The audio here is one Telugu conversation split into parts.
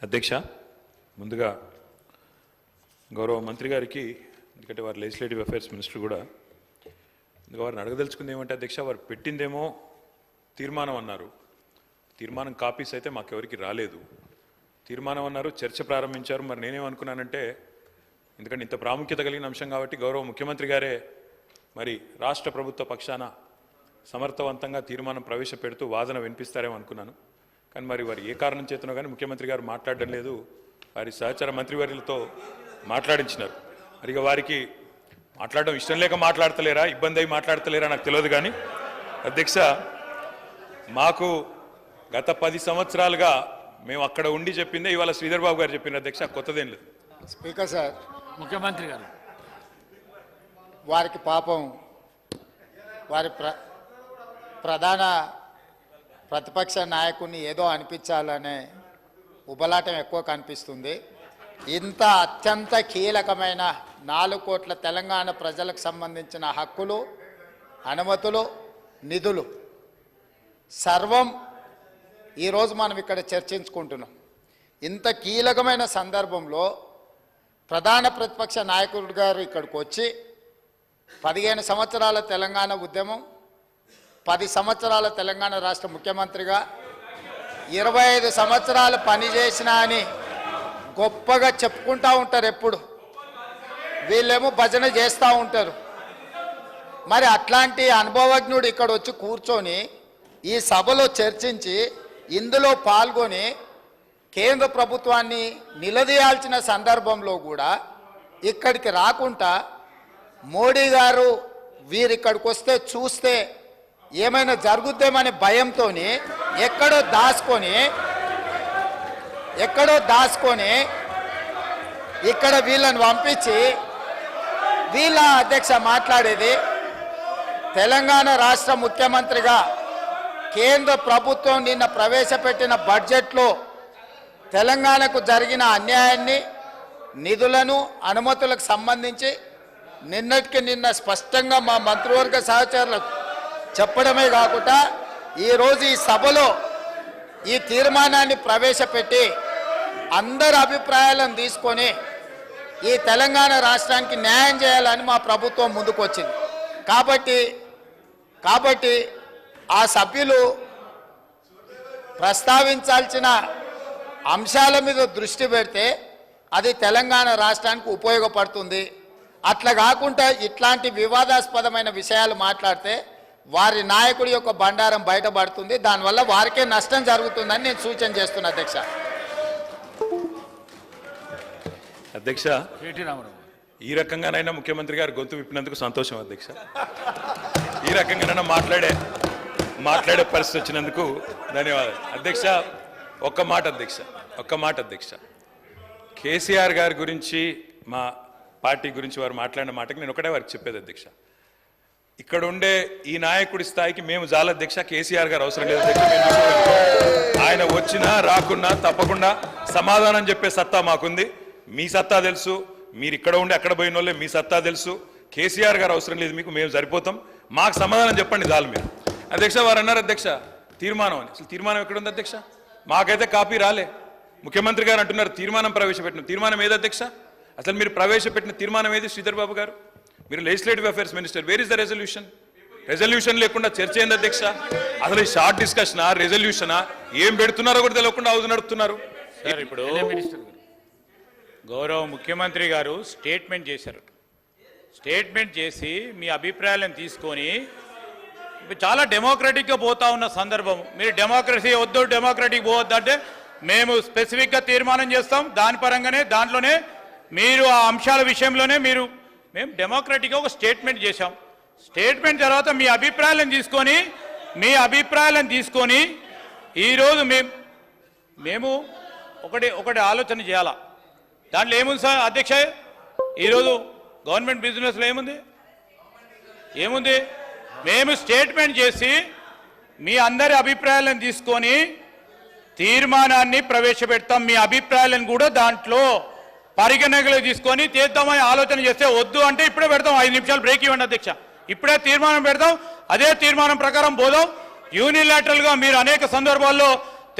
అధ్యక్ష, ముందుగా గౌరవ మంత్రి గారికి, ఎందుకంటే వారు లెజిస్లేటివ్ అఫైర్స్ మినిస్టర్ కూడా, వారిని అడగదలుచుకుంది ఏమంటే అధ్యక్ష, వారు పెట్టిందేమో తీర్మానం అన్నారు. తీర్మానం కాపీస్ అయితే మాకెవరికి రాలేదు. తీర్మానం అన్నారు, చర్చ ప్రారంభించారు. మరి నేనేమనుకున్నానంటే, ఎందుకంటే ఇంత ప్రాముఖ్యత కలిగిన అంశం కాబట్టి గౌరవ ముఖ్యమంత్రి గారే మరి రాష్ట్ర ప్రభుత్వ పక్షాన సమర్థవంతంగా తీర్మానం ప్రవేశపెడుతూ వాదన వినిపిస్తారేమో అనుకున్నాను. కానీ మరి వారు ఏ కారణం చేతనో కానీ ముఖ్యమంత్రి గారు మాట్లాడడం లేదు. వారి సహచర మంత్రివర్యులతో మాట్లాడించినారు. మరి ఇక వారికి మాట్లాడడం ఇష్టం లేక మాట్లాడతలేరా, ఇబ్బంది అయి మాట్లాడతలేరా నాకు తెలియదు. కానీ అధ్యక్ష, మాకు గత 10 సంవత్సరాలుగా మేము అక్కడ ఉండి చెప్పిందే ఇవాళ శ్రీధర్ బాబు గారు చెప్పిన అధ్యక్ష, కొత్తదేం లేదు. స్పీకర్ సార్, ముఖ్యమంత్రి గారు వారికి పాపం వారి ప్రధాన ప్రతిపక్ష నాయకుడిని ఏదో అనిపించాలనే ఉబలాటం ఎక్కువ కనిపిస్తుంది. ఇంత అత్యంత కీలకమైన 4 కోట్ల తెలంగాణ ప్రజలకు సంబంధించిన హక్కులు, అనుమతులు, నిధులు సర్వం ఈరోజు మనం ఇక్కడ చర్చించుకుంటున్నాం. ఇంత కీలకమైన సందర్భంలో ప్రధాన ప్రతిపక్ష నాయకుడు గారు ఇక్కడికి వచ్చి 15 సంవత్సరాల తెలంగాణ ఉద్యమం, 10 సంవత్సరాల తెలంగాణ రాష్ట్ర ముఖ్యమంత్రిగా 25 సంవత్సరాలు పనిచేసిన అని గొప్పగా చెప్పుకుంటూ ఉంటారు. ఎప్పుడు వీళ్ళేమో భజన చేస్తూ ఉంటారు. మరి అట్లాంటి అనుభవజ్ఞుడు ఇక్కడ వచ్చి కూర్చొని ఈ సభలో చర్చించి ఇందులో పాల్గొని కేంద్ర ప్రభుత్వాన్ని నిలదీయాల్సిన సందర్భంలో కూడా ఇక్కడికి రాకుండా మోడీ గారు వీరిక్కడికి వస్తే చూస్తే ఏమైనా జరుగుద్దేమనే భయంతో ఎక్కడో దాచుకొని ఇక్కడ వీళ్ళని పంపించి వీళ్ళ అధ్యక్ష మాట్లాడేది తెలంగాణ రాష్ట్ర ముఖ్యమంత్రిగా కేంద్ర ప్రభుత్వం నిన్న ప్రవేశపెట్టిన బడ్జెట్లో తెలంగాణకు జరిగిన అన్యాయాన్ని, నిధులను, అనుమతులకు సంబంధించి నిన్నటికి నిన్న స్పష్టంగా మా మంత్రివర్గ సహచరులకు చెప్పడమే కాకుండా ఈరోజు ఈ సభలో ఈ తీర్మానాన్ని ప్రవేశపెట్టి అందరి అభిప్రాయాలను తీసుకొని ఈ తెలంగాణ రాష్ట్రానికి న్యాయం చేయాలని మా ప్రభుత్వం ముందుకు వచ్చింది. కాబట్టి ఆ సభ్యులు ప్రస్తావించాల్సిన అంశాల మీద దృష్టి పెడితే అది తెలంగాణ రాష్ట్రానికి ఉపయోగపడుతుంది. అట్లా కాకుండా ఇట్లాంటి వివాదాస్పదమైన విషయాలు మాట్లాడితే వారి నాయకుడి యొక్క బండారం బయటపడుతుంది. దానివల్ల వారికే నష్టం జరుగుతుందని నేను సూచన చేస్తున్నా అధ్యక్ష, ఈ రకంగానైనా ముఖ్యమంత్రి గారు గొంతు విప్పినందుకు సంతోషం అధ్యక్ష. ఈ రకంగానైనా మాట్లాడే పరిస్థితి వచ్చినందుకు ధన్యవాదాలు అధ్యక్ష. ఒక్క మాట అధ్యక్ష, కేసీఆర్ గారి గురించి, మా పార్టీ గురించి వారు మాట్లాడిన మాటకి నేను ఒకటే వారికి చెప్పేది అధ్యక్ష, ఇక్కడ ఉండే ఈ నాయకుడి స్థాయికి మేము చాలా అధ్యక్ష. కేసీఆర్ గారు అవసరం లేదు అధ్యక్ష. ఆయన వచ్చినా రాకున్నా తప్పకుండా సమాధానం చెప్పే సత్తా మాకుంది. మీ సత్తా తెలుసు, మీరు ఇక్కడ ఉండి అక్కడ పోయిన వాళ్ళే, మీ సత్తా తెలుసు. కేసీఆర్ గారు అవసరం లేదు మీకు, మేము సరిపోతాం. మాకు సమాధానం చెప్పండి చాలు మీరు అధ్యక్ష. వారు అన్నారు అధ్యక్ష తీర్మానం అని. అసలు తీర్మానం ఎక్కడుంది అధ్యక్ష? మాకైతే కాపీ రాలే. ముఖ్యమంత్రి గారు అంటున్నారు తీర్మానం ప్రవేశపెట్టిన. తీర్మానం ఏది అధ్యక్ష? అసలు మీరు ప్రవేశపెట్టిన తీర్మానం ఏది శ్రీధర్ బాబు గారు? మీరు legislative affairs minister, where is the resolution లేకుండా చర్చ ఏంది అధ్యక్ష? అసలు ఈ షార్ట్ డిస్కషనా, రెజల్యూషనా, ఏం పెడుతున్నారో కూడా తెలియకుండా హౌస్ నడుపుతున్నారు. సార్, ఇప్పుడు గౌరవ ముఖ్యమంత్రి గారు స్టేట్మెంట్ చేశారు. స్టేట్మెంట్ చేసి మీ అభిప్రాయాలను తీసుకొని చాలా డెమోక్రటిక్గా పోతా ఉన్న సందర్భం, మీరు డెమోక్రసీ వద్దు, డెమోక్రటిక్ పోవద్దు అంటే మేము స్పెసిఫిక్గా తీర్మానం చేస్తాం. దాని పరంగానే దాంట్లోనే మీరు ఆ అంశాల విషయంలోనే మేము డెమోక్రటిక్గా ఒక స్టేట్మెంట్ చేశాం. స్టేట్మెంట్ తర్వాత మీ అభిప్రాయాలను తీసుకొని ఈరోజు మేము ఒకటి ఆలోచన చేయాలా. దాంట్లో ఏముంది సార్ అధ్యక్ష? ఈరోజు గవర్నమెంట్ బిజినెస్లో ఏముంది? మేము స్టేట్మెంట్ చేసి మీ అందరి అభిప్రాయాలను తీసుకొని తీర్మానాన్ని ప్రవేశపెడతాం. మీ అభిప్రాయాలను కూడా దాంట్లో పరిగణనలో తీసుకొని తీద్దామని ఆలోచన చేస్తే, వద్దు అంటే ఇప్పుడే పెడతాం. 5 నిమిషాలు బ్రేక్ ఇవ్వండి అధ్యక్ష. ఇప్పుడే తీర్మానం పెడతాం, అదే తీర్మానం ప్రకారం పోదాం. యూనిలాటరల్గా మీరు అనేక సందర్భాల్లో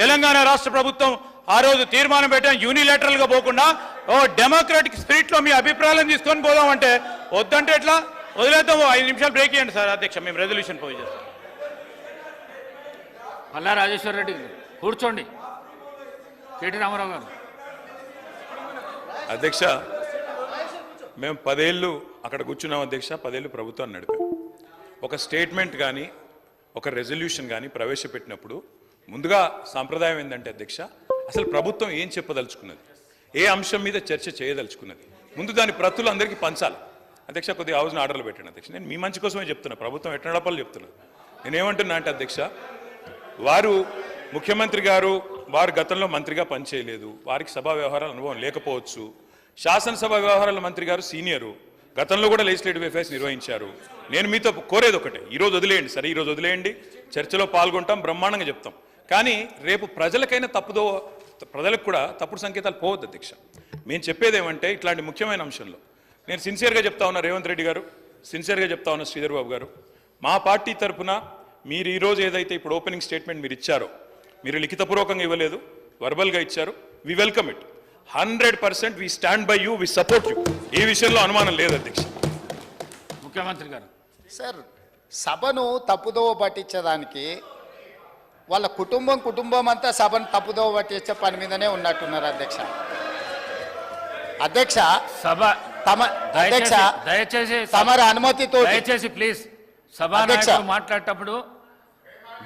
తెలంగాణ రాష్ట్ర ప్రభుత్వం ఆ రోజు తీర్మానం పెట్టాం యూనిలేటరల్ గా పోకుండా ఓ డెమోక్రాటిక్ స్పిరిట్ లో మీ అభిప్రాయాలను తీసుకొని పోదామంటే వద్దంటే ఎట్లా వదిలేద్దాము 5 నిమిషాలు బ్రేక్ ఇవ్వండి సార్ అధ్యక్ష మేము రెజల్యూషన్ పోయి చేస్తాం పల్లా రాజేశ్వర రెడ్డి గారు కూర్చోండి. కేటీ రామారావు గారు. అధ్యక్ష మేము 10 ఏళ్ళు అక్కడ కూర్చున్నాం అధ్యక్ష. 10 ఏళ్ళు ప్రభుత్వాన్ని నడిపాం. ఒక స్టేట్మెంట్ కానీ ఒక రెజల్యూషన్ కానీ ప్రవేశపెట్టినప్పుడు ముందుగా సాంప్రదాయం ఏంటంటే అధ్యక్ష అసలు ప్రభుత్వం ఏం చెప్పదలుచుకున్నది, ఏ అంశం మీద చర్చ చేయదలుచుకున్నది, ముందు దాని ప్రతులు అందరికీ పంచాలి. అధ్యక్ష కొద్దిగా హౌస్ని ఆర్డర్లు పెట్టండి అధ్యక్ష. నేను మీ మంచి కోసమే చెప్తున్నా, ప్రభుత్వం ఎట్లా నడపాలో చెప్తున్నా. నేనేమంటున్నా అంటే అధ్యక్ష వారు ముఖ్యమంత్రి గారు వారు గతంలో మంత్రిగా పనిచేయలేదు, వారికి సభా వ్యవహారాల అనుభవం లేకపోవచ్చు. శాసనసభ వ్యవహారాల మంత్రి గారు సీనియరు, గతంలో కూడా లెజిస్లేటివ్ అఫైర్స్ నిర్వహించారు. నేను మీతో కోరేది ఒకటే, ఈరోజు వదిలేయండి సరే, ఈరోజు వదిలేయండి, చర్చలో పాల్గొంటాం, బ్రహ్మాండంగా చెప్తాం. కానీ రేపు ప్రజలకైనా ప్రజలకు కూడా తప్పుడు సంకేతాలు పోవద్దు అధ్యక్ష. మేము చెప్పేది ఏమంటే ఇట్లాంటి ముఖ్యమైన అంశంలో నేను సిన్సియర్గా చెప్తా ఉన్నా, రేవంత్ రెడ్డి గారు సిన్సియర్గా చెప్తా ఉన్నా, శ్రీధర్ బాబు గారు మా పార్టీ తరఫున మీరు ఈరోజు ఏదైతే ఇప్పుడు ఓపెనింగ్ స్టేట్మెంట్ మీరు ఇచ్చారో, మీరు లిఖితపూర్వకంగా ఇవ్వలేదు, వర్బల్గా ఇచ్చారు, we welcome it. 100% we stand by you, we support you. ఈ విషయంలో అనుమానం లేదు అధ్యక్ష. ముఖ్యమంత్రి గారు. సార్, సభను తప్పుదోవ పట్టించడానికి వాళ్ళ కుటుంబం అంతా సభను తప్పుదోవ పట్టించే పని మీదనే ఉన్నట్టున్నారు అధ్యక్ష. అధ్యక్ష సభ అధ్యక్ష దయచేసి తమరి అనుమతితో దయచేసి ప్లీజ్ సభాధ్యక్షుడు మాట్లాడేటప్పుడు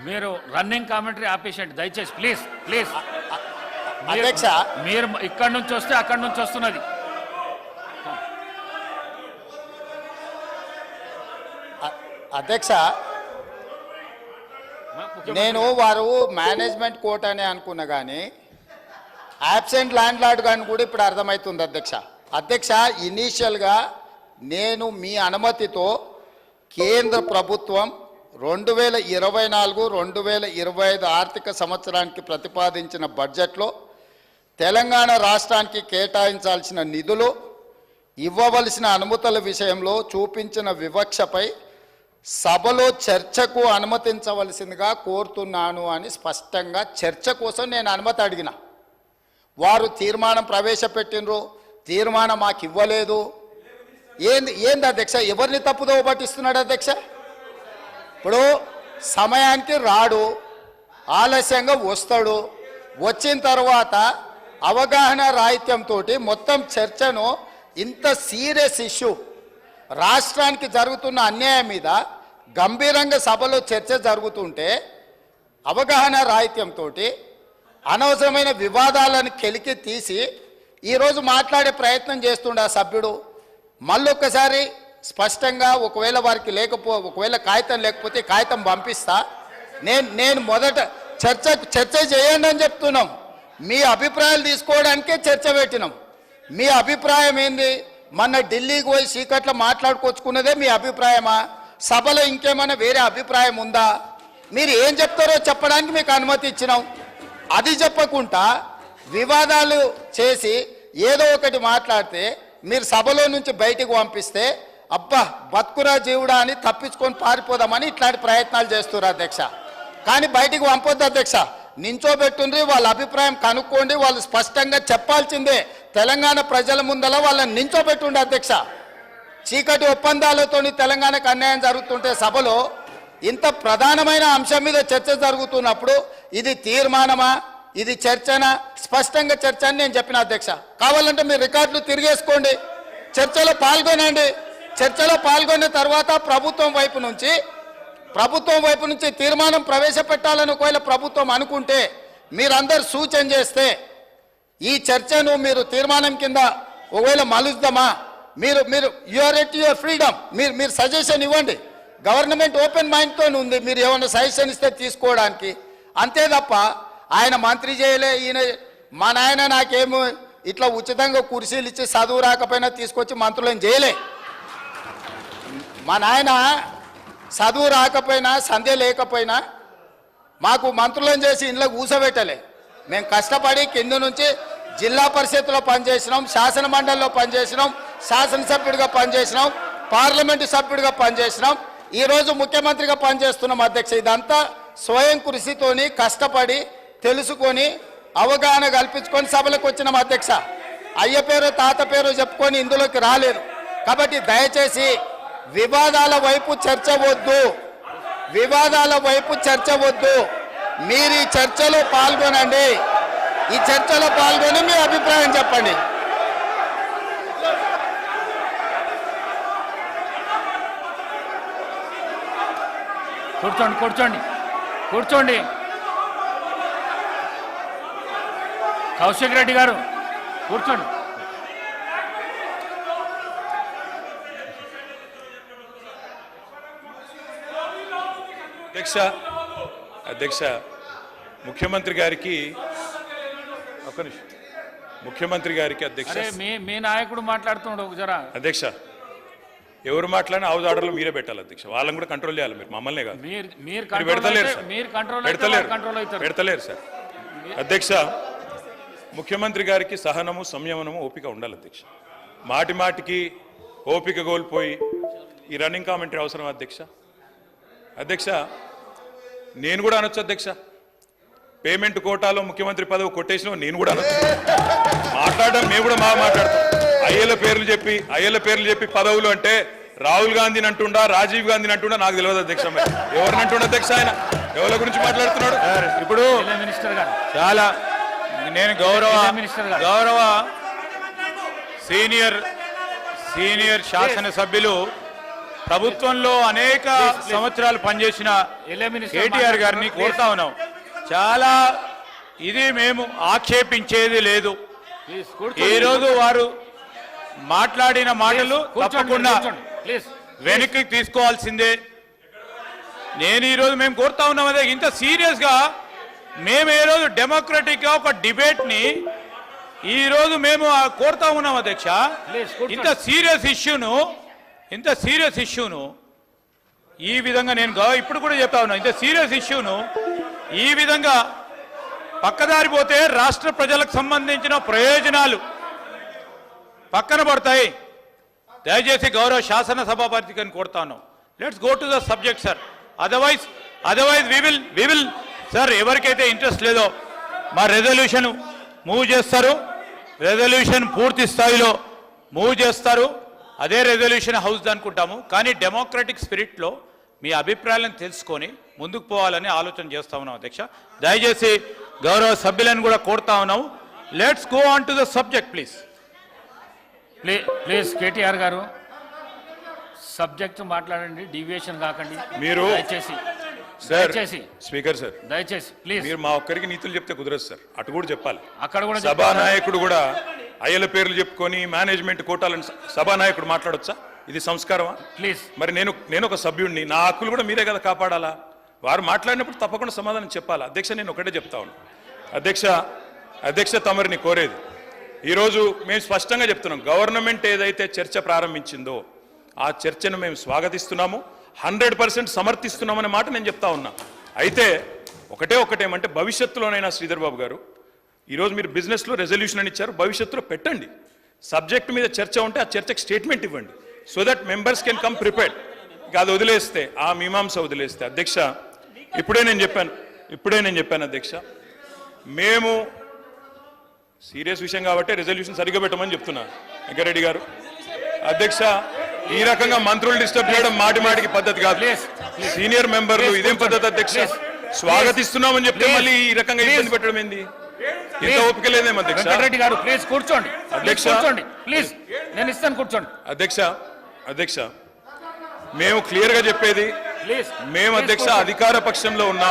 మీరు రన్నింగ్ కామెంటరీ ఆపేసేయండి దయచేసి ప్లీజ్ ప్లీజ్. అధ్యక్ష మీరు ఇక్కడి నుంచి వస్తే అక్కడి నుంచి వస్తున్నది. అధ్యక్ష నేను వారు మేనేజ్మెంట్ కోర్ట్ అని అనుకున్నా కానీ యాబ్సెంట్ ల్యాండ్ లార్డ్ కానీ కూడా ఇప్పుడు అర్థమవుతుంది అధ్యక్ష. అధ్యక్ష ఇనీషియల్గా నేను మీ అనుమతితో కేంద్ర ప్రభుత్వం 2024-2025 ఆర్థిక సంవత్సరానికి ప్రతిపాదించిన బడ్జెట్లో తెలంగాణ రాష్ట్రానికి కేటాయించాల్సిన నిధులు, ఇవ్వవలసిన అనుమతుల విషయంలో చూపించిన వివక్షపై సభలో చర్చకు అనుమతించవలసిందిగా కోరుతున్నాను అని స్పష్టంగా చర్చ కోసం నేను అనుమతి అడిగిన. వారు తీర్మానం ప్రవేశపెట్టినరు, తీర్మానం మాకు ఇవ్వలేదు. ఏంది అధ్యక్ష, ఎవరిని తప్పుదోవ పట్టిస్తున్నాడు అధ్యక్ష? ఇప్పుడు సమయానికి రాడు, ఆలస్యంగా వస్తాడు, వచ్చిన తర్వాత అవగాహన రాహిత్యంతో మొత్తం చర్చను ఇంత సీరియస్ ఇష్యూ రాష్ట్రానికి జరుగుతున్న అన్యాయం మీద గంభీరంగా సభలో చర్చ జరుగుతుంటే అవగాహన రాహిత్యంతో అనవసరమైన వివాదాలను కెలికి తీసి ఈరోజు మాట్లాడే ప్రయత్నం చేస్తుండే ఆ సభ్యుడు. మళ్ళొక్కసారి స్పష్టంగా ఒకవేళ వారికి ఒకవేళ కాగితం లేకపోతే కాగితం పంపిస్తా. నేను మొదట చర్చ చేయండి అని చెప్తున్నాం. మీ అభిప్రాయాలు తీసుకోవడానికే చర్చ పెట్టినాం. మీ అభిప్రాయం ఏంది? మొన్న ఢిల్లీకి పోయి చీకట్లో మాట్లాడుకొచ్చుకున్నదే మీ అభిప్రాయమా? సభలో ఇంకేమైనా వేరే అభిప్రాయం ఉందా? మీరు ఏం చెప్తారో చెప్పడానికి మీకు అనుమతి ఇచ్చినాం. అది చెప్పకుండా వివాదాలు చేసి ఏదో ఒకటి మాట్లాడితే మీరు సభలో నుంచి బయటికి పంపిస్తే అబ్బా బతుకురా జీవుడా అని తప్పించుకొని పారిపోదామని ఇట్లాంటి ప్రయత్నాలు చేస్తున్నారు అధ్యక్ష. కానీ బయటికి పంపొద్దు అధ్యక్ష. నించోబెట్టుండ్రి, వాళ్ళ అభిప్రాయం కనుక్కోండి, వాళ్ళు స్పష్టంగా చెప్పాల్సిందే. తెలంగాణ ప్రజల ముందల వాళ్ళని నించోబెట్టుండే అధ్యక్ష. చీకటి ఒప్పందాలతోని తెలంగాణకు అన్యాయం జరుగుతుంటే సభలో ఇంత ప్రధానమైన అంశం మీద చర్చ జరుగుతున్నప్పుడు ఇది తీర్మానమా, ఇది చర్చనా? స్పష్టంగా చర్చ అని నేను చెప్పిన అధ్యక్ష. కావాలంటే మీరు రికార్డులు తిరిగేసుకోండి, చర్చలో పాల్గొనండి. చర్చలో పాల్గొన్న తర్వాత ప్రభుత్వం వైపు నుంచి తీర్మానం ప్రవేశపెట్టాలని ఒకవేళ ప్రభుత్వం అనుకుంటే మీరందరూ సూచన చేస్తే ఈ చర్చను మీరు తీర్మానం కింద ఒకవేళ మలుద్దామా, మీరు యువర్ ఎట్ యువర్ ఫ్రీడమ్, మీరు సజెషన్ ఇవ్వండి. గవర్నమెంట్ ఓపెన్ మైండ్తో ఉంది, మీరు ఏమైనా సజెషన్ ఇస్తే తీసుకోవడానికి. అంతే తప్ప ఆయన మంత్రి చేయలే, ఈయన మా నాయన నాకేమో ఇట్లా ఉచితంగా కుర్చీలు ఇచ్చి చదువు రాకపోయినా తీసుకొచ్చి మంత్రులను చేయలే. మా నాయన చదువు రాకపోయినా సంధ్య లేకపోయినా మాకు మంత్రులను చేసి ఇంట్లో కూర్చోబెట్టలే. మేము కష్టపడి కింద నుంచి జిల్లా పరిషత్లో పనిచేసినాం, శాసన మండలిలో పనిచేసినాం, శాసనసభ్యుడిగా పనిచేసినాం, పార్లమెంటు సభ్యుడిగా పనిచేసినాం, ఈరోజు ముఖ్యమంత్రిగా పనిచేస్తున్నాం అధ్యక్ష. ఇదంతా స్వయం కృషితోని కష్టపడి తెలుసుకొని అవగాహన కల్పించుకొని సభలకు వచ్చినాం అధ్యక్ష. అయ్య పేరు తాత పేరు చెప్పుకొని ఇందులోకి రాలేదు. కాబట్టి దయచేసి వివాదాల వైపు చర్చ వద్దు, వివాదాల వైపు చర్చ వద్దు. మీరు ఈ చర్చలో పాల్గొనండి, ఈ చర్చలో పాల్గొని మీ అభిప్రాయం చెప్పండి. కూర్చోండి కూర్చోండి కూర్చోండి. కౌశిక్ రెడ్డి గారు కూర్చోండి. అధ్యక్ష ముఖ్యమంత్రి గారికి ఒక నిమిషం. ముఖ్యమంత్రి గారికి అధ్యక్ష అరే మీ నాయకుడు మాట్లాడుతుండు జరా. అధ్యక్ష ఎవరు మాట్లాడినా హౌస్ ఆర్డర్లో మీరే పెట్టాలి అధ్యక్ష. వాళ్ళని కూడా కంట్రోల్ చేయాలి, మీరు మమ్మల్నే కాదు. మీరు పెడతలేరు సార్, పెడతలేరు పెడతలేరు సార్. అధ్యక్ష ముఖ్యమంత్రి గారికి సహనము సంయమనము ఓపిక ఉండాలి అధ్యక్ష. మాటి మాటికి ఓపిక కోల్పోయి ఈ రన్నింగ్ కామెంటరీ అవసరం అధ్యక్ష. అధ్యక్ష నేను కూడా అనొచ్చు అధ్యక్ష, పేమెంట్ కోటాలో ముఖ్యమంత్రి పదవి కొట్టేసిన నేను కూడా అనొచ్చు. మాట్లాడడం మేము కూడా మాట్లాడతాం. అయ్యల పేర్లు చెప్పి పదవులు అంటే రాహుల్ గాంధీని అంటుండా, రాజీవ్ గాంధీని అంటుండా నాకు తెలియదు అధ్యక్ష. ఎవరిని అంటుండ అధ్యక్ష? ఆయన ఎవరి గురించి మాట్లాడుతున్నాడు? ఇప్పుడు మినిస్టర్ గారు చాలా నేను గౌరవ సీనియర్ శాసనసభ్యులు ప్రభుత్వంలో అనేక సంవత్సరాలు పనిచేసిన కేటీఆర్ గారిని కోరుతా ఉన్నాం. చాలా ఇది మేము ఆక్షేపించేది లేదు. ఈరోజు వారు మాట్లాడిన మాటలు తప్పకుండా వెనక్కి తీసుకోవాల్సిందే. నేను ఈరోజు మేము కోరుతా ఉన్నాం అదే, ఇంత సీరియస్గా మేము ఏ రోజు డెమోక్రటిక్గా ఒక డిబేట్ని ఈరోజు మేము కోరుతా ఉన్నాం అధ్యక్ష. ఇంత సీరియస్ ఇష్యూను ఈ విధంగా నేను ఇప్పుడు కూడా చెప్తా ఉన్నా, ఇంత సీరియస్ ఇష్యూను ఈ విధంగా పక్కదారి పోతే రాష్ట్ర ప్రజలకు సంబంధించిన ప్రయోజనాలు పక్కన పడతాయి. దయచేసి గౌరవ శాసనసభాపతిని కోరుతాను, let's go to the subject sir. Otherwise we will sir, ఎవరికైతే ఇంట్రెస్ట్ లేదో మా రెజల్యూషన్ మూవ్ చేస్తారు, రెజల్యూషన్ పూర్తి స్థాయిలో మూవ్ చేస్తారు. అదే రెజల్యూషన్ హౌస్ అనుకుంటాము. కానీ డెమోక్రటిక్ స్పిరిట్లో మీ అభిప్రాయాలను తెలుసుకొని ముందుకు పోవాలని ఆలోచన చేస్తా ఉన్నాం అధ్యక్ష. దయచేసి గౌరవ సభ్యులను కూడా కోరుతా ఉన్నాము, let's go on to the subject please. Please KTR గారు సబ్జెక్ట్ మాట్లాడండి, డీవియేషన్ కాకండి మీరు. దయచేసి స్పీకర్ సార్, దయచేసి ప్లీజ్. మీరు మా ఒక్కరికి నీతులు చెప్తే కుదరదు సార్, అటు కూడా చెప్పాలి. అక్కడ కూడా సభానాయకుడు కూడా అయ్యల పేర్లు చెప్పుకొని మేనేజ్మెంట్ కోటాలని సభానాయకుడు మాట్లాడొచ్చా? ఇది సంస్కారమా? ప్లీజ్. మరి నేను ఒక సభ్యుడిని, నా హక్కులు కూడా మీరే కదా కాపాడాలా? వారు మాట్లాడినప్పుడు తప్పకుండా సమాధానం చెప్పాలా? అధ్యక్ష నేను ఒకటే చెప్తా ఉన్నాను అధ్యక్ష తమరిని కోరేది, ఈరోజు మేము స్పష్టంగా చెప్తున్నాం, గవర్నమెంట్ ఏదైతే చర్చ ప్రారంభించిందో ఆ చర్చను మేము స్వాగతిస్తున్నాము, 100% సమర్థిస్తున్నామనే మాట నేను చెప్తా ఉన్నా. అయితే ఒకటేమంటే భవిష్యత్తులోనైనా శ్రీధర్ బాబు గారు, ఈరోజు మీరు బిజినెస్లో రెజల్యూషన్ అని ఇచ్చారు, భవిష్యత్తులో పెట్టండి. సబ్జెక్ట్ మీద చర్చ ఉంటే ఆ చర్చకు స్టేట్మెంట్ ఇవ్వండి, so that members can come prepared. అది వదిలేస్తే, ఆ మీమాంస వదిలేస్తే అధ్యక్ష, ఇప్పుడే నేను చెప్పాను అధ్యక్ష, మేము సీరియస్ విషయం కాబట్టి రెజల్యూషన్ సరిగ్గా పెట్టమని చెప్తున్నా వెంకరెడ్డి గారు. అధ్యక్ష ఈ రకంగా మంత్రులు డిస్టర్బ్ చేయడం మాటికి పద్ధతి కాదు. సీనియర్ మెంబర్లు ఇదేం పద్ధతి అధ్యక్ష? స్వాగతిస్తున్నామని చెప్తే మళ్ళీ ఈ రకంగా ఇబ్బంది పెట్టడం ఏంది? ఇంత ఓపిక లేదేమో అధ్యక్ష. వెంకటరెడ్డి గారు ప్లీజ్ కూర్చోండి. అధ్యక్ష ప్లీజ్, నేను ఇస్తాను కూర్చోండి. అధ్యక్ష మేము క్లియర్ గా చెప్పేది, మేము అధ్యక్ష అధికార పక్షంలో ఉన్నా,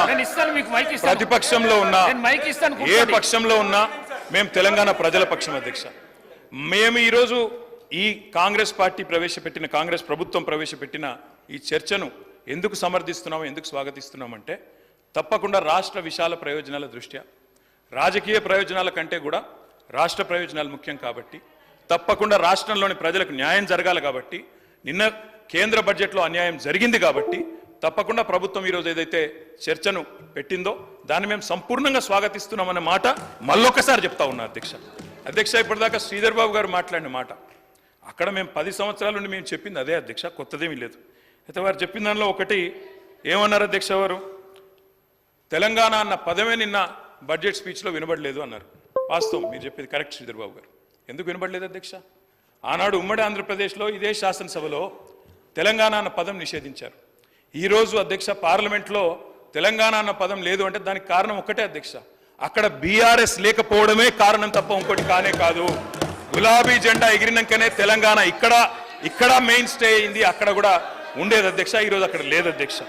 ప్రతిపక్షంలో ఉన్నా, ఏ పక్షంలో ఉన్నా మేము తెలంగాణ ప్రజల పక్షం అధ్యక్ష. మేము ఈరోజు ఈ కాంగ్రెస్ ప్రభుత్వం ప్రవేశపెట్టిన ఈ చర్చను ఎందుకు సమర్థిస్తున్నాము, ఎందుకు స్వాగతిస్తున్నామంటే, తప్పకుండా రాష్ట్ర విశాల ప్రయోజనాల దృష్ట్యా, రాజకీయ ప్రయోజనాల కంటే కూడా రాష్ట్ర ప్రయోజనాలు ముఖ్యం కాబట్టి, తప్పకుండా రాష్ట్రంలోని ప్రజలకు న్యాయం జరగాలి కాబట్టి, నిన్న కేంద్ర బడ్జెట్లో అన్యాయం జరిగింది కాబట్టి తప్పకుండా ప్రభుత్వం ఈరోజు ఏదైతే చర్చను పెట్టిందో దాన్ని మేము సంపూర్ణంగా స్వాగతిస్తున్నామన్న మాట మళ్ళొకసారి చెప్తా ఉన్నా అధ్యక్ష. ఇప్పటిదాకా శ్రీధర్ బాబు గారు మాట్లాడిన మాట, అక్కడ మేము 10 సంవత్సరాల నుండి మేము చెప్పింది అదే అధ్యక్ష, కొత్తదేమీ లేదు. అయితే వారు చెప్పిన దానిలో ఒకటి ఏమన్నారు అధ్యక్ష, వారు తెలంగాణ అన్న పదమే నిన్న బడ్జెట్ స్పీచ్లో వినబడలేదు అన్నారు. వాస్తవం, మీరు చెప్పేది కరెక్ట్ శ్రీధర్ బాబు గారు. ఎందుకు వినబడలేదు అధ్యక్ష? ఆనాడు ఉమ్మడి ఆంధ్రప్రదేశ్లో ఇదే శాసనసభలో తెలంగాణ అన్న పదం నిషేధించారు. ఈరోజు అధ్యక్ష పార్లమెంట్లో తెలంగాణ అన్న పదం లేదు అంటే దానికి కారణం ఒక్కటే అధ్యక్ష, అక్కడ బీఆర్ఎస్ లేకపోవడమే కారణం తప్ప ఇంకోటి కానే కాదు. గులాబీ జెండా ఎగిరినాకనే తెలంగాణ ఇక్కడ మెయిన్ స్టే అయింది, అక్కడ కూడా ఉండేది అధ్యక్ష. ఈరోజు అక్కడ లేదు అధ్యక్ష.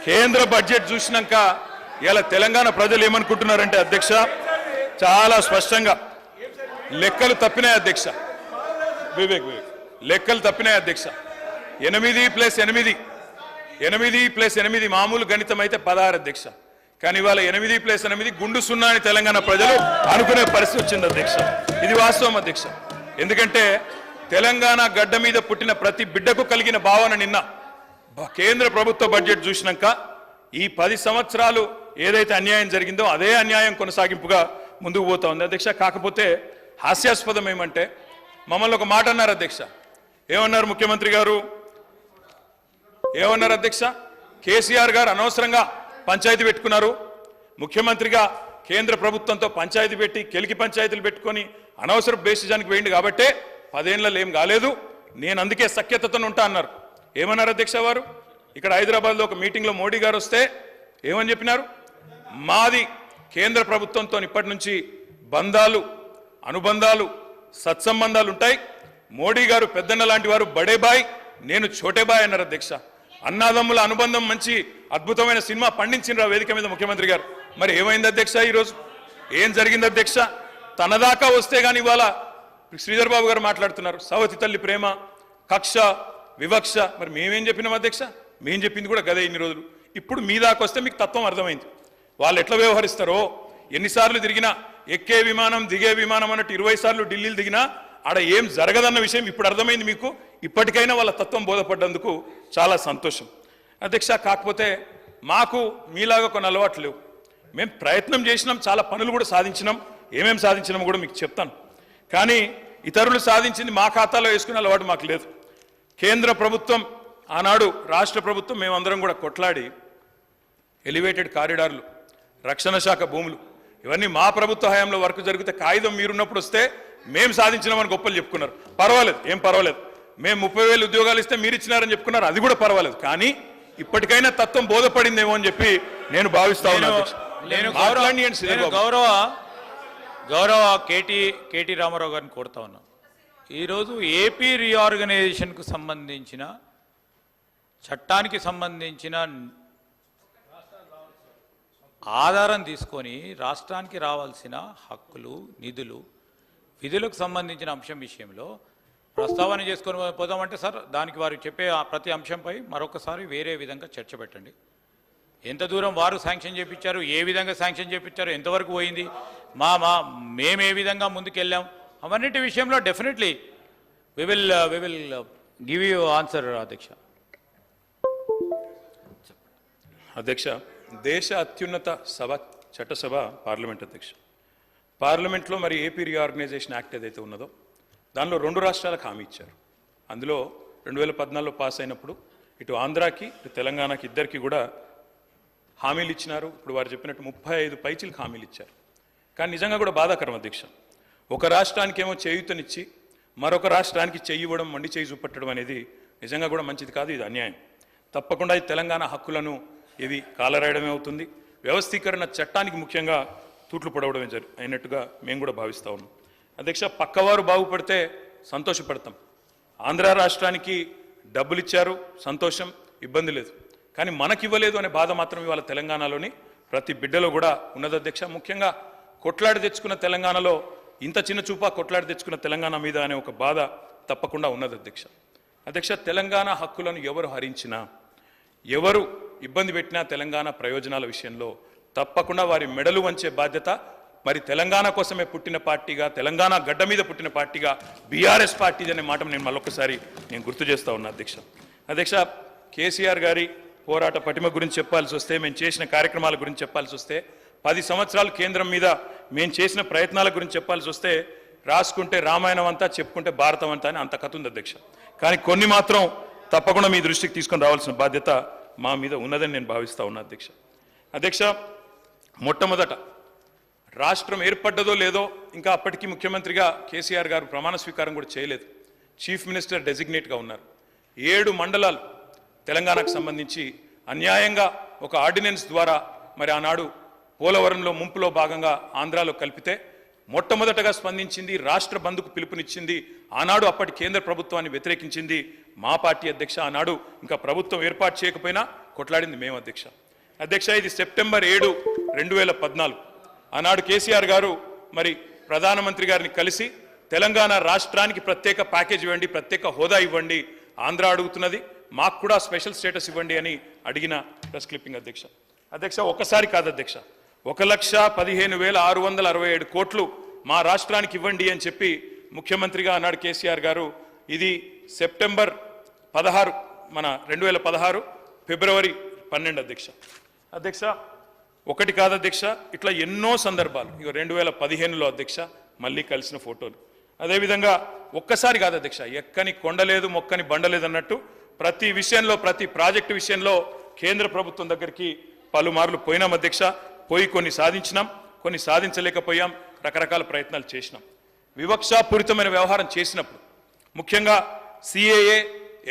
కేంద్ర బడ్జెట్ చూసినాక ఇలా తెలంగాణ ప్రజలు ఏమనుకుంటున్నారంటే అధ్యక్ష, చాలా స్పష్టంగా లెక్కలు తప్పినాయి అధ్యక్ష. వివేక్ లెక్కలు తప్పినాయి అధ్యక్ష. 8+8 మామూలు గణితం అయితే 16 అధ్యక్ష. కానీ ఇవాళ 8+8 గుండు సున్నా అని తెలంగాణ ప్రజలు అనుకునే పరిస్థితి వచ్చింది అధ్యక్ష. ఇది వాస్తవం అధ్యక్ష. ఎందుకంటే తెలంగాణ గడ్డ మీద పుట్టిన ప్రతి బిడ్డకు కలిగిన భావన నిన్న కేంద్ర ప్రభుత్వ బడ్జెట్ చూసినాక ఈ 10 సంవత్సరాలు ఏదైతే అన్యాయం జరిగిందో అదే అన్యాయం కొనసాగింపుగా ముందుకు పోతా ఉంది అధ్యక్ష. కాకపోతే హాస్యాస్పదం ఏమంటే మమ్మల్ని ఒక మాట అన్నారు అధ్యక్ష. ఏమన్నారు ముఖ్యమంత్రి గారు? ఏమన్నారు అధ్యక్ష? కేసీఆర్ గారు అనవసరంగా పంచాయతీ పెట్టుకున్నారు, ముఖ్యమంత్రిగా కేంద్ర ప్రభుత్వంతో పంచాయతీ పెట్టి కెలికి పంచాయతీలు పెట్టుకొని అనవసర బేసిజానికి వేయండి కాబట్టే 10 ఏళ్లలో ఏం కాలేదు, నేను అందుకే సఖ్యతతో ఉంటా అన్నారు. ఏమన్నారు అధ్యక్ష వారు? ఇక్కడ హైదరాబాద్లో ఒక మీటింగ్లో మోడీ గారు వస్తే ఏమని చెప్పినారు? మాది కేంద్ర ప్రభుత్వంతో ఇప్పటి నుంచి బంధాలు, అనుబంధాలు, సత్సంబంధాలు ఉంటాయి. మోడీ గారు పెద్దన్న లాంటి వారు, బడే బాయ్, నేను చోటే బాయ్ అన్నారు అధ్యక్ష. అన్నాదమ్ముల అనుబంధం మంచి అద్భుతమైన సినిమా పండించిన వేదిక మీద ముఖ్యమంత్రి గారు. మరి ఏమైంది అధ్యక్ష? ఈరోజు ఏం జరిగింది అధ్యక్ష? తనదాకా వస్తే కానీ ఇవాళ శ్రీధర్ బాబు గారు మాట్లాడుతున్నారు సవతి తల్లి ప్రేమ, కక్ష, వివక్ష. మరి మేమేం చెప్పినాం అధ్యక్ష? మేం చెప్పింది కూడా గదే ఇన్ని రోజులు. ఇప్పుడు మీ దాకా వస్తే మీకు తత్వం అర్థమైంది. వాళ్ళు ఎట్లా వ్యవహరిస్తారో, ఎన్నిసార్లు తిరిగినా, ఎక్కే విమానం దిగే విమానం అన్నట్టు 20 సార్లు ఢిల్లీలు దిగినా ఆడ ఏం జరగదన్న విషయం ఇప్పుడు అర్థమైంది మీకు. ఇప్పటికైనా వాళ్ళ తత్వం బోధపడ్డందుకు చాలా సంతోషం అధ్యక్ష. కాకపోతే మాకు మీలాగా కొన్ని అలవాట్లు లేవు. మేము ప్రయత్నం చేసినాం, చాలా పనులు కూడా సాధించినాం. ఏమేం సాధించినామో కూడా మీకు చెప్తాను. కానీ ఇతరులు సాధించింది మా ఖాతాలో వేసుకునే అలవాటు మాకు లేదు. కేంద్ర ప్రభుత్వం, ఆనాడు రాష్ట్ర ప్రభుత్వం, మేమందరం కూడా కొట్లాడి ఎలివేటెడ్ కారిడార్లు, రక్షణ శాఖ భూములు, ఇవన్నీ మా ప్రభుత్వ హయాంలో వర్క్ జరిగితే కాగితం మీరున్నప్పుడు వస్తే మేము సాధించినామని గొప్పలు చెప్పుకున్నారు. పర్వాలేదు, ఏం పర్వాలేదు. మేము 30,000 ఉద్యోగాలు ఇస్తే మీరు ఇచ్చినారని చెప్పుకున్నారు, అది కూడా పర్వాలేదు. కానీ ఇప్పటికైనా తత్వం బోధపడిందేమో అని చెప్పి నేను భావిస్తా ఉన్నాను. గౌరవ కేటీ రామారావు గారిని కోరుతా ఉన్నాం. ఈరోజు ఏపీ రీఆర్గనైజేషన్కు సంబంధించిన చట్టానికి సంబంధించిన ఆధారం తీసుకొని రాష్ట్రానికి రావాల్సిన హక్కులు, నిధులు, విధులకు సంబంధించిన అంశం విషయంలో ప్రస్తావన చేసుకొని పోదామంటే సార్, దానికి వారు చెప్పే ప్రతి అంశంపై మరొకసారి వేరే విధంగా చర్చ పెట్టండి. ఎంత దూరం వారు శాంక్షన్ చేయించారు, ఏ విధంగా శాంక్షన్ చేయించారు, ఎంతవరకు పోయింది, మేము ఏ విధంగా ముందుకెళ్ళాం, అవన్నిటి విషయంలో definitely we will give you answer అధ్యక్ష. అధ్యక్ష, దేశ అత్యున్నత సభ చట్టసభ పార్లమెంట్ అధ్యక్ష. పార్లమెంట్లో మరి ఏపీ రీఆర్గనైజేషన్ యాక్ట్ ఏదైతే ఉన్నదో దానిలో 2 రాష్ట్రాలకు హామీ ఇచ్చారు. అందులో 2014లో పాస్ అయినప్పుడు ఇటు ఆంధ్రాకి ఇటు తెలంగాణకి ఇద్దరికి కూడా హామీలు ఇచ్చినారు. ఇప్పుడు వారు చెప్పినట్టు 35 పైచీలకు హామీలు ఇచ్చారు. కానీ నిజంగా కూడా బాధాకరం అధ్యక్ష. ఒక రాష్ట్రానికేమో చేయూతనిచ్చి మరొక రాష్ట్రానికి చెయ్యి ఇవ్వడం, మండి చేయి చూపట్టడం అనేది నిజంగా కూడా మంచిది కాదు, ఇది అన్యాయం. తప్పకుండా ఈ తెలంగాణ హక్కులను ఇవి కాలరాయడమే అవుతుంది. వ్యవస్థీకరణ చట్టానికి ముఖ్యంగా తూట్లు పడవడమే అయినట్టుగా మేము కూడా భావిస్తూ ఉన్నాం అధ్యక్ష. పక్కవారు బాగుపడితే సంతోషపడతాం. ఆంధ్ర రాష్ట్రానికి డబ్బులు ఇచ్చారు, సంతోషం, ఇబ్బంది లేదు. కానీ మనకివ్వలేదు అనే బాధ మాత్రం ఇవాళ తెలంగాణలోని ప్రతి బిడ్డలో కూడా ఉన్నది అధ్యక్ష. ముఖ్యంగా కొట్లాడి తెచ్చుకున్న తెలంగాణలో ఇంత చిన్న చూపా కొట్లాడి తెచ్చుకున్న తెలంగాణ మీద అనే ఒక బాధ తప్పకుండా ఉన్నది అధ్యక్ష. అధ్యక్ష, తెలంగాణ హక్కులను ఎవరు హరించినా, ఎవరు ఇబ్బంది పెట్టినా తెలంగాణ ప్రయోజనాల విషయంలో తప్పకుండా వారి మెడలు వంచే బాధ్యత మరి తెలంగాణ కోసమే పుట్టిన పార్టీగా, తెలంగాణ గడ్డ మీద పుట్టిన పార్టీగా బీఆర్ఎస్ పార్టీ అనే మాట నేను మళ్ళొకసారి గుర్తు చేస్తా ఉన్నా అధ్యక్ష. అధ్యక్ష, కేసీఆర్ గారి పోరాట పటిమ గురించి చెప్పాల్సి వస్తే, మేము చేసిన కార్యక్రమాల గురించి చెప్పాల్సి వస్తే, 10 సంవత్సరాలు కేంద్రం మీద మేము చేసిన ప్రయత్నాల గురించి చెప్పాల్సి వస్తే, రాసుకుంటే రామాయణం అంతా, చెప్పుకుంటే భారతం అంతా అని అంత కథ ఉంది అధ్యక్ష. కానీ కొన్ని మాత్రం తప్పకుండా మీ దృష్టికి తీసుకొని రావాల్సిన బాధ్యత మా మీద ఉన్నదని నేను భావిస్తా ఉన్నా అధ్యక్ష. అధ్యక్ష, మొట్టమొదట రాష్ట్రం ఏర్పడ్డదో లేదో ఇంకా అప్పటికి ముఖ్యమంత్రిగా కేసీఆర్ గారు ప్రమాణ స్వీకారం కూడా చేయలేదు. చీఫ్ మినిస్టర్ డెసిగ్నేట్గా ఉన్నారు. 7 మండలాలు తెలంగాణకు సంబంధించి అన్యాయంగా ఒక ఆర్డినెన్స్ ద్వారా మరి ఆనాడు పోలవరంలో ముంపులో భాగంగా ఆంధ్రాలో కలిపితే మొట్టమొదటగా స్పందించింది, రాష్ట్ర బంధుకు పిలుపునిచ్చింది, ఆనాడు అప్పటి కేంద్ర ప్రభుత్వాన్ని వ్యతిరేకించింది మా పార్టీ అధ్యక్ష. ఆనాడు ఇంకా ప్రభుత్వం ఏర్పాటు చేయకపోయినా కొట్లాడింది మేము అధ్యక్ష. అధ్యక్ష, ఇది సెప్టెంబర్ 7, 2014. ఆనాడు కేసీఆర్ గారు మరి ప్రధానమంత్రి గారిని కలిసి తెలంగాణ రాష్ట్రానికి ప్రత్యేక ప్యాకేజ్ ఇవ్వండి, ప్రత్యేక హోదా ఇవ్వండి, ఆంధ్ర అడుగుతున్నది, మాకు కూడా స్పెషల్ స్టేటస్ ఇవ్వండి అని అడిగిన ప్రెస్ క్లిప్పింగ్ అధ్యక్ష. అధ్యక్ష, ఒక్కసారి కాదు అధ్యక్ష, 1,15,667 కోట్లు మా రాష్ట్రానికి ఇవ్వండి అని చెప్పి ముఖ్యమంత్రిగా ఆనాడు కేసీఆర్ గారు, ఇది సెప్టెంబర్ 16 మన 2016 ఫిబ్రవరి 12 అధ్యక్ష. అధ్యక్ష, ఒకటి కాదు అధ్యక్ష, ఇట్లా ఎన్నో సందర్భాలు. ఇక 2015లో అధ్యక్ష మళ్ళీ కలిసిన ఫోటోలు. అదేవిధంగా ఒక్కసారి కాదు అధ్యక్ష, ఎక్కని కొండలేదు మొక్కని బండలేదు అన్నట్టు ప్రతి విషయంలో, ప్రతి ప్రాజెక్టు విషయంలో కేంద్ర ప్రభుత్వం దగ్గరికి పలుమార్లు పోయినాం అధ్యక్ష. పోయి కొన్ని సాధించినాం, కొన్ని సాధించలేకపోయాం, రకరకాల ప్రయత్నాలు చేసినాం. వివక్షాపూరితమైన వ్యవహారం చేసినప్పుడు ముఖ్యంగా సిఏఏ,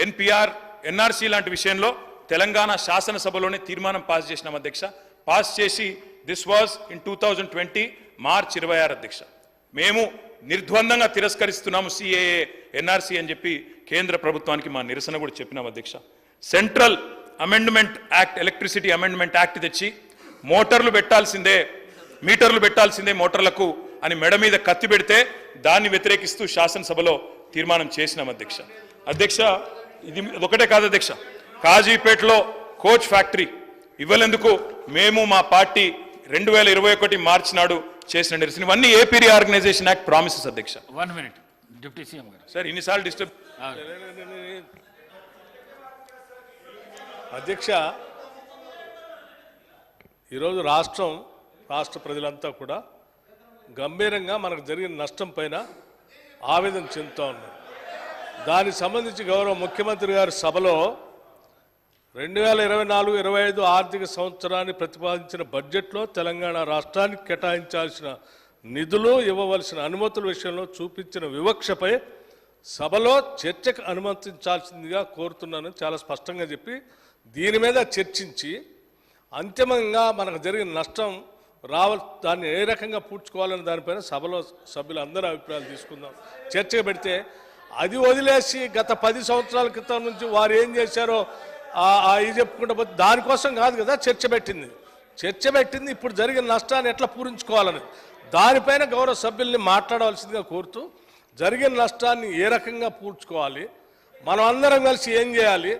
ఎన్పిఆర్, ఎన్ఆర్సీ లాంటి విషయంలో తెలంగాణ శాసనసభలోనే తీర్మానం పాస్ చేసినాం అధ్యక్ష. పాస్ చేసి దిస్ వాజ్ ఇన్ 2020 మార్చ్ 26 అధ్యక్ష. మేము నిర్ద్వందంగా తిరస్కరిస్తున్నాము సిఏఏ, ఎన్ఆర్సీ అని చెప్పి కేంద్ర ప్రభుత్వానికి మా నిరసన కూడా చెప్పినాం అధ్యక్ష. Central amendment act, electricity amendment act తెచ్చి మోటార్లు పెట్టాల్సిందే, మీటర్లు పెట్టాల్సిందే మోటార్లకు అని మెడ మీద కత్తి పెడితే దాన్ని వ్యతిరేకిస్తూ శాసనసభలో తీర్మానం చేసినాం అధ్యక్ష. అధ్యక్ష, ఇది ఒకటే కాదు అధ్యక్ష, కాజీపేటలో కోచ్ ఫ్యాక్టరీ ఇవ్వలేందుకు మేము మా పార్టీ 2021 మార్చి నాడు చేసిన నిరసన. ఇవన్నీ ఏపీ రీఆర్గనైజేషన్ యాక్ట్ ప్రామిసెస్ అధ్యక్ష. 1 minute డిప్యూటీ సీఎం గారు. సార్ ఇన్నిసార్లు డిస్టర్బ్. అధ్యక్ష, ఈరోజు రాష్ట్ర ప్రజలంతా కూడా గంభీరంగా మనకు జరిగిన నష్టం పైన ఆవేదన చెందుతూ ఉన్నారు. దానికి సంబంధించి గౌరవ ముఖ్యమంత్రి గారి సభలో 2024-25 ఆర్థిక సంవత్సరాన్ని ప్రతిపాదించిన బడ్జెట్లో తెలంగాణ రాష్ట్రానికి కేటాయించాల్సిన నిధులు, ఇవ్వవలసిన అనుమతుల విషయంలో చూపించిన వివక్షపై సభలో చర్చకు అనుమతించాల్సిందిగా కోరుతున్నానని చాలా స్పష్టంగా చెప్పి దీని మీద చర్చించి అంతిమంగా మనకు జరిగిన నష్టం దాన్ని ఏ రకంగా పూడ్చుకోవాలని దానిపైన సభలో సభ్యులందరూ అభిప్రాయాలు తీసుకుందాం, చర్చకు పెడితే అది వదిలేసి గత 10 సంవత్సరాల క్రితం నుంచి వారు ఏం చేశారో ఇది చెప్పుకుంటూ పోతే దానికోసం కాదు కదా చర్చ పెట్టింది. ఇప్పుడు జరిగిన నష్టాన్ని ఎట్లా పూరించుకోవాలని దానిపైన గౌరవ సభ్యుల్ని మాట్లాడవలసిందిగా కోరుతూ, జరిగిన నష్టాన్ని ఏ రకంగా పూడ్చుకోవాలి, మనం అందరం కలిసి ఏం చేయాలి,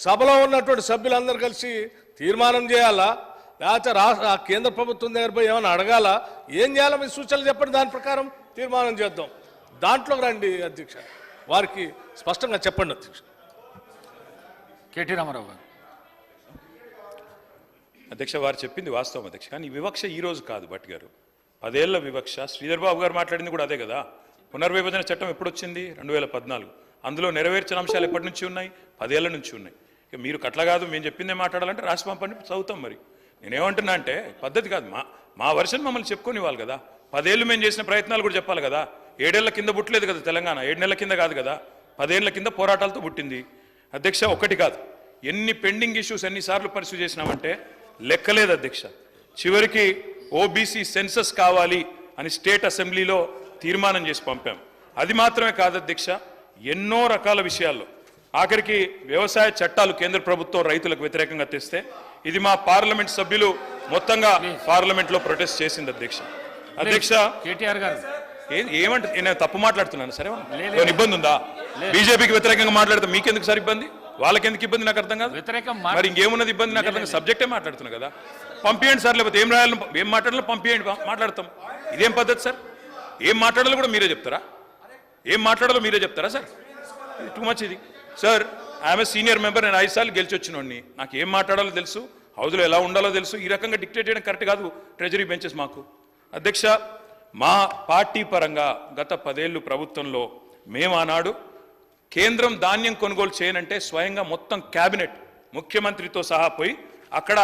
సభలో ఉన్నటువంటి సభ్యులందరూ కలిసి తీర్మానం చేయాలా, లేకపోతే కేంద్ర ప్రభుత్వం దగ్గర పోయి ఏమైనా అడగాల, ఏం చేయాలో మీ సూచనలు చెప్పండి, దాని ప్రకారం తీర్మానం చేద్దాం. దాంట్లోకి రండి అధ్యక్ష, వారికి స్పష్టంగా చెప్పండి అధ్యక్ష. కేటీ రామారావు గారు. అధ్యక్ష, వారు చెప్పింది వాస్తవం అధ్యక్ష, కానీ వివక్ష ఈ రోజు కాదు భట్ గారు, 10 ఏళ్ల వివక్ష. శ్రీధర్ బాబు గారు మాట్లాడింది కూడా అదే కదా. పునర్విభజన చట్టం ఎప్పుడు వచ్చింది? 2014. అందులో నెరవేర్చిన అంశాలు ఎప్పటి నుంచి ఉన్నాయి? 10 ఏళ్ల నుంచి ఉన్నాయి. ఇక మీరు అట్లా కాదు, మేము చెప్పిందే మాట్లాడాలంటే రాష్ట్ర పంపని చదువుతాం. మరి నేనేమంటున్నా అంటే పద్ధతి కాదు, మా వర్షన్ మమ్మల్ని చెప్పుకొని ఇవ్వాలి కదా. 10 ఏళ్ళు మేము చేసిన ప్రయత్నాలు కూడా చెప్పాలి కదా. 7 ఏళ్ల కింద పుట్టలేదు కదా తెలంగాణ, 7 నెలల కింద కాదు కదా, 10 ఏళ్ల కింద పోరాటాలతో పుట్టింది అధ్యక్ష. ఒకటి కాదు, ఎన్ని పెండింగ్ ఇష్యూస్ ఎన్నిసార్లు పరిశీలి చేసినామంటే లెక్కలేదు అధ్యక్ష. చివరికి ఓబీసీ సెన్సస్ కావాలి అని స్టేట్ అసెంబ్లీలో తీర్మానం చేసి పంపాం. అది మాత్రమే కాదు అధ్యక్ష, ఎన్నో రకాల విషయాల్లో ఆఖరికి వ్యవసాయ చట్టాలు కేంద్ర ప్రభుత్వం రైతులకు వ్యతిరేకంగా తెస్తే ఇది మా పార్లమెంట్ సభ్యులు మొత్తంగా పార్లమెంట్లో ప్రొటెస్ట్ చేసింది అధ్యక్ష. అధ్యక్ష, కేటీఆర్ గారు ఏమంటే నేను తప్పు మాట్లాడుతున్నాను సరే, ఇబ్బంది ఉందా? బీజేపీకి వ్యతిరేకంగా మాట్లాడితే మీకెందుకు సార్ ఇబ్బంది, వాళ్ళకెందుకు ఇబ్బంది నాకు అర్థం కాదు. మరి ఇంకేమున్నది ఇబ్బంది నాకు అర్థం కాదు. సబ్జెక్టే మాట్లాడుతున్నా కదా, పంపించండి సార్, లేకపోతే ఏం రాయాలి, ఏం మాట్లాడాలో పంపించండి, మాట్లాడతాం. ఇదేం పద్ధతి సార్? ఏం మాట్లాడాలో కూడా మీరే చెప్తారా? ఏం మాట్లాడాలో మీరే చెప్తారా సార్? టూ మచ్ ఇది sir. I'm a senior member, నేను 5 సార్లు గెలిచి వచ్చినోడిని, నాకు ఏం మాట్లాడాలో తెలుసు, హౌస్లో ఎలా ఉండాలో తెలుసు. ఈ రకంగా డిక్టేట్ చేయడం కరెక్ట్ కాదు ట్రెజరీ బెంచెస్ మాకు. అధ్యక్ష, మా పార్టీ పరంగా గత 10 ఏళ్ళు ప్రభుత్వంలో మేము ఆనాడు కేంద్రం ధాన్యం కొనుగోలు చేయనంటే స్వయంగా మొత్తం క్యాబినెట్ ముఖ్యమంత్రితో సహా పోయి అక్కడ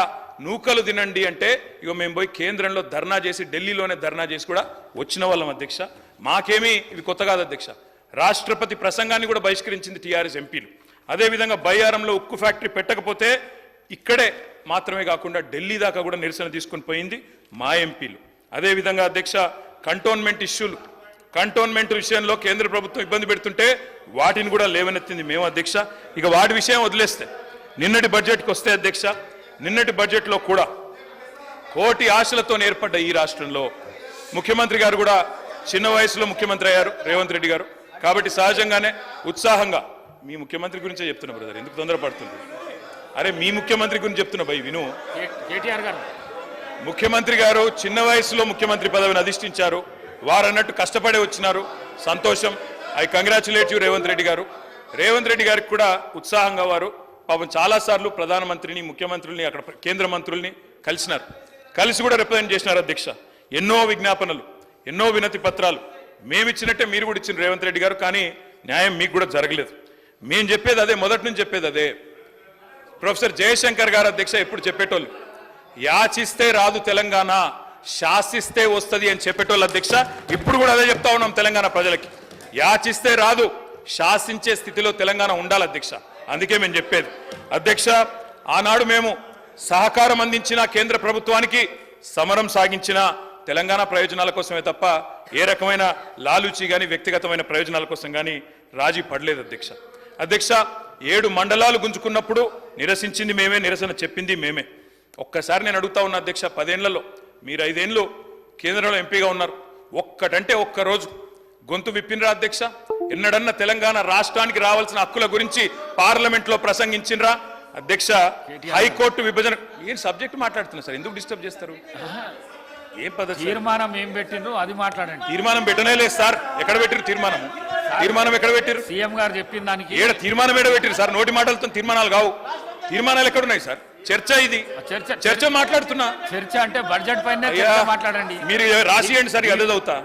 నూకలు తినండి అంటే ఇక మేము పోయి కేంద్రంలో ధర్నా చేసి ఢిల్లీలోనే ధర్నా చేసి కూడా వచ్చిన వాళ్ళం అధ్యక్ష. మాకేమీ ఇవి కొత్త కాదు అధ్యక్ష. రాష్ట్రపతి ప్రసంగాన్ని కూడా బహిష్కరించింది టీఆర్ఎస్ ఎంపీలు. అదేవిధంగా బయ్యారంలో ఉక్కు ఫ్యాక్టరీ పెట్టకపోతే ఇక్కడే మాత్రమే కాకుండా ఢిల్లీ దాకా కూడా నిరసన తీసుకుని పోయింది మా ఎంపీలు. అదేవిధంగా అధ్యక్ష కంటోన్మెంట్ ఇష్యూలు, కంటోన్మెంట్ విషయంలో కేంద్ర ప్రభుత్వం ఇబ్బంది పెడుతుంటే వాటిని కూడా లేవనెత్తింది మేము అధ్యక్ష. ఇక వాటి విషయం వదిలేస్తే నిన్నటి బడ్జెట్కి వస్తే అధ్యక్ష, నిన్నటి బడ్జెట్లో కూడా కోటి ఆశలతో ఏర్పడ్డ ఈ రాష్ట్రంలో ముఖ్యమంత్రి గారు కూడా చిన్న వయసులో ముఖ్యమంత్రి అయ్యారు రేవంత్ రెడ్డి గారు. కాబట్టి సహజంగానే ఉత్సాహంగా మీ ముఖ్యమంత్రి గురించే చెప్తున్నా బ్రదర్, ఎందుకు తొందరపడుతుంది? అరే మీ ముఖ్యమంత్రి గురించి చెప్తున్నా భయ్ విను. కేటీఆర్ గారు ముఖ్యమంత్రి గారు చిన్న వయసులో ముఖ్యమంత్రి పదవిని అధిష్ఠించారు. వారు అన్నట్టు కష్టపడే వచ్చినారు, సంతోషం. I congratulate you Revanth Reddy గారు. రేవంత్ రెడ్డి గారికి కూడా ఉత్సాహంగా వారు పాపం చాలాసార్లు ప్రధానమంత్రిని, ముఖ్యమంత్రుల్ని, అక్కడ కేంద్ర మంత్రుల్ని కలిసినారు. కలిసి కూడా రిప్రజెంట్ చేసినారు అధ్యక్ష. ఎన్నో విజ్ఞాపనలు, ఎన్నో వినతి పత్రాలు మేమిచ్చినట్టే మీరు కూడా ఇచ్చిన రేవంత్ రెడ్డి గారు. కానీ న్యాయం మీకు కూడా జరగలేదు. మేము చెప్పేది అదే, మొదటి నుంచి చెప్పేది అదే. ప్రొఫెసర్ జయశంకర్ గారు అధ్యక్ష ఎప్పుడు చెప్పేటోళ్ళు, యాచిస్తే రాదు తెలంగాణ, శాసిస్తే వస్తుంది అని చెప్పేటోళ్ళు అధ్యక్ష. ఇప్పుడు కూడా అదే చెప్తా ఉన్నాం తెలంగాణ ప్రజలకి. యాచిస్తే రాదు, శాసించే స్థితిలో తెలంగాణ ఉండాలి అధ్యక్ష. అందుకే మేము చెప్పేది అధ్యక్ష. ఆనాడు మేము సహకారం అందించిన కేంద్ర ప్రభుత్వానికి, సమరం సాగించిన తెలంగాణ ప్రయోజనాల కోసమే తప్ప ఏ రకమైన లాలూచి కానీ వ్యక్తిగతమైన ప్రయోజనాల కోసం కానీ రాజీ పడలేదు అధ్యక్ష. అధ్యక్ష 7 మండలాలు గుంజుకున్నప్పుడు నిరసించింది మేమే, నిరసన చెప్పింది మేమే. ఒక్కసారి నేను అడుగుతా ఉన్నా అధ్యక్ష, 10 ఏళ్లలో మీరు 5 ఏళ్ళు కేంద్రంలో ఎంపీగా ఉన్నారు, ఒక్కటంటే ఒక్కరోజు గొంతు విప్పినరా అధ్యక్ష? ఎన్నడన్నా తెలంగాణ రాష్ట్రానికి రావాల్సిన హక్కుల గురించి పార్లమెంట్లో ప్రసంగించినరా అధ్యక్ష? హైకోర్టు విభజన ఏం సబ్జెక్ట్ మాట్లాడుతున్నా సార్, ఎందుకు డిస్టర్బ్ చేస్తారు? ఏం పద్ధతి? తీర్మానం ఏం పెట్టిండ్రు అది మాట్లాడండి. తీర్మానం పెట్టనే లేదు సార్. ఎక్కడ పెట్టిరు తీర్మానం? తీర్మానం ఎక్కడ పెట్టిరు? సీఎం గారు చెప్పిన దానికి ఏడ తీర్మానం ఏడ పెట్టిరు సార్? నోటి మాటలతో తీర్మానాలు కావు. తీర్మానాలు ఎక్కడున్నాయి సార్? చర్చ ఇది, చర్చ మాట్లాడుతున్నా. చర్చ అంటే బడ్జెట్ పైన మాట్లాడండి. మీరు రాసియండి సార్, అదే చదువుతా.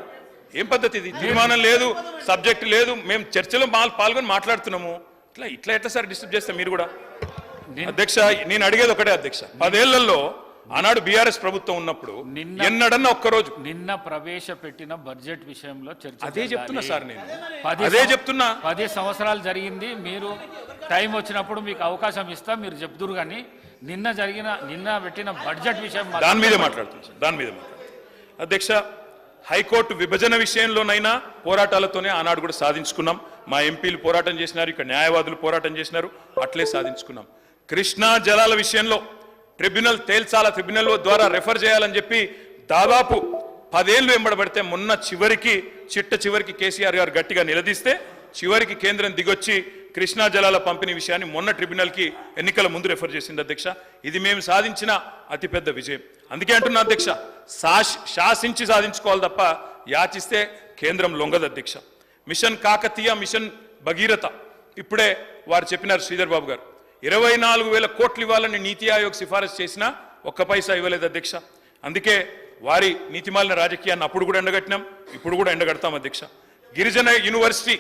ఏం పద్ధతి ఇది? తీర్మానం లేదు, సబ్జెక్ట్ లేదు, మేము చర్చలో పాల్గొని మాట్లాడుతున్నాము. ఇట్లా ఎట్లా సార్ డిస్టర్బ్ చేస్తాం మీరు కూడా? అధ్యక్ష నేను అడిగేది ఒకటే అధ్యక్ష, 10 ఏళ్లలో ఆనాడు బీఆర్ఎస్ ప్రభుత్వం ఉన్నప్పుడు ఎన్నడన్నా ఒక్కరోజు నిన్న ప్రవేశపెట్టిన బడ్జెట్ విషయంలో చర్చ అదే చెప్తున్నా సార్, నేను అదే చెప్తున్నా. 10 సంవత్సరాలు జరిగింది. మీరు టైం వచ్చినప్పుడు మీకు అవకాశం ఇస్తా, మీరు చెప్తురు. కానీ నిన్న పెట్టిన బడ్జెట్ విషయం దాని మీదే మాట్లాడుతున్నా సార్, దాని మీదే అధ్యక్ష. హైకోర్టు విభజన విషయంలోనైనా పోరాటాలతోనే ఆనాడు కూడా సాధించుకున్నాం. మా ఎంపీలు పోరాటం చేసినారు, ఇక్కడ న్యాయవాదులు పోరాటం చేసినారు, అట్లే సాధించుకున్నాం. కృష్ణా జలాల విషయంలో ట్రిబ్యునల్ తేల్చాల, ట్రిబ్యునల్ ద్వారా రెఫర్ చేయాలని చెప్పి దాదాపు 10 ఏళ్లు వెంబడబడితే మొన్న చివరికి కేసీఆర్ గారు గట్టిగా నిలదీస్తే చివరికి కేంద్రం దిగొచ్చి కృష్ణా జలాల పంపిణీ విషయాన్ని మొన్న ట్రిబ్యునల్కి ఎన్నికల ముందు రెఫర్ చేసింది అధ్యక్ష. ఇది మేము సాధించిన అతిపెద్ద విజయం. అందుకే అంటున్నా అధ్యక్ష, శాసించి సాధించుకోవాలి తప్ప యాచిస్తే కేంద్రం లొంగదు అధ్యక్ష. మిషన్ కాకతీయ, మిషన్ భగీరథ ఇప్పుడే వారు చెప్పినారు శ్రీధర్ బాబు గారు, 24,000 కోట్లు ఇవ్వాలని నీతి ఆయోగ్ సిఫారసు చేసినా ఒక్క పైసా ఇవ్వలేదు అధ్యక్ష. అందుకే వారి నీతిమాలిన రాజకీయాన్ని అప్పుడు కూడా ఎండగట్టినాం, ఇప్పుడు కూడా ఎండగడతాం అధ్యక్ష. గిరిజన యూనివర్సిటీ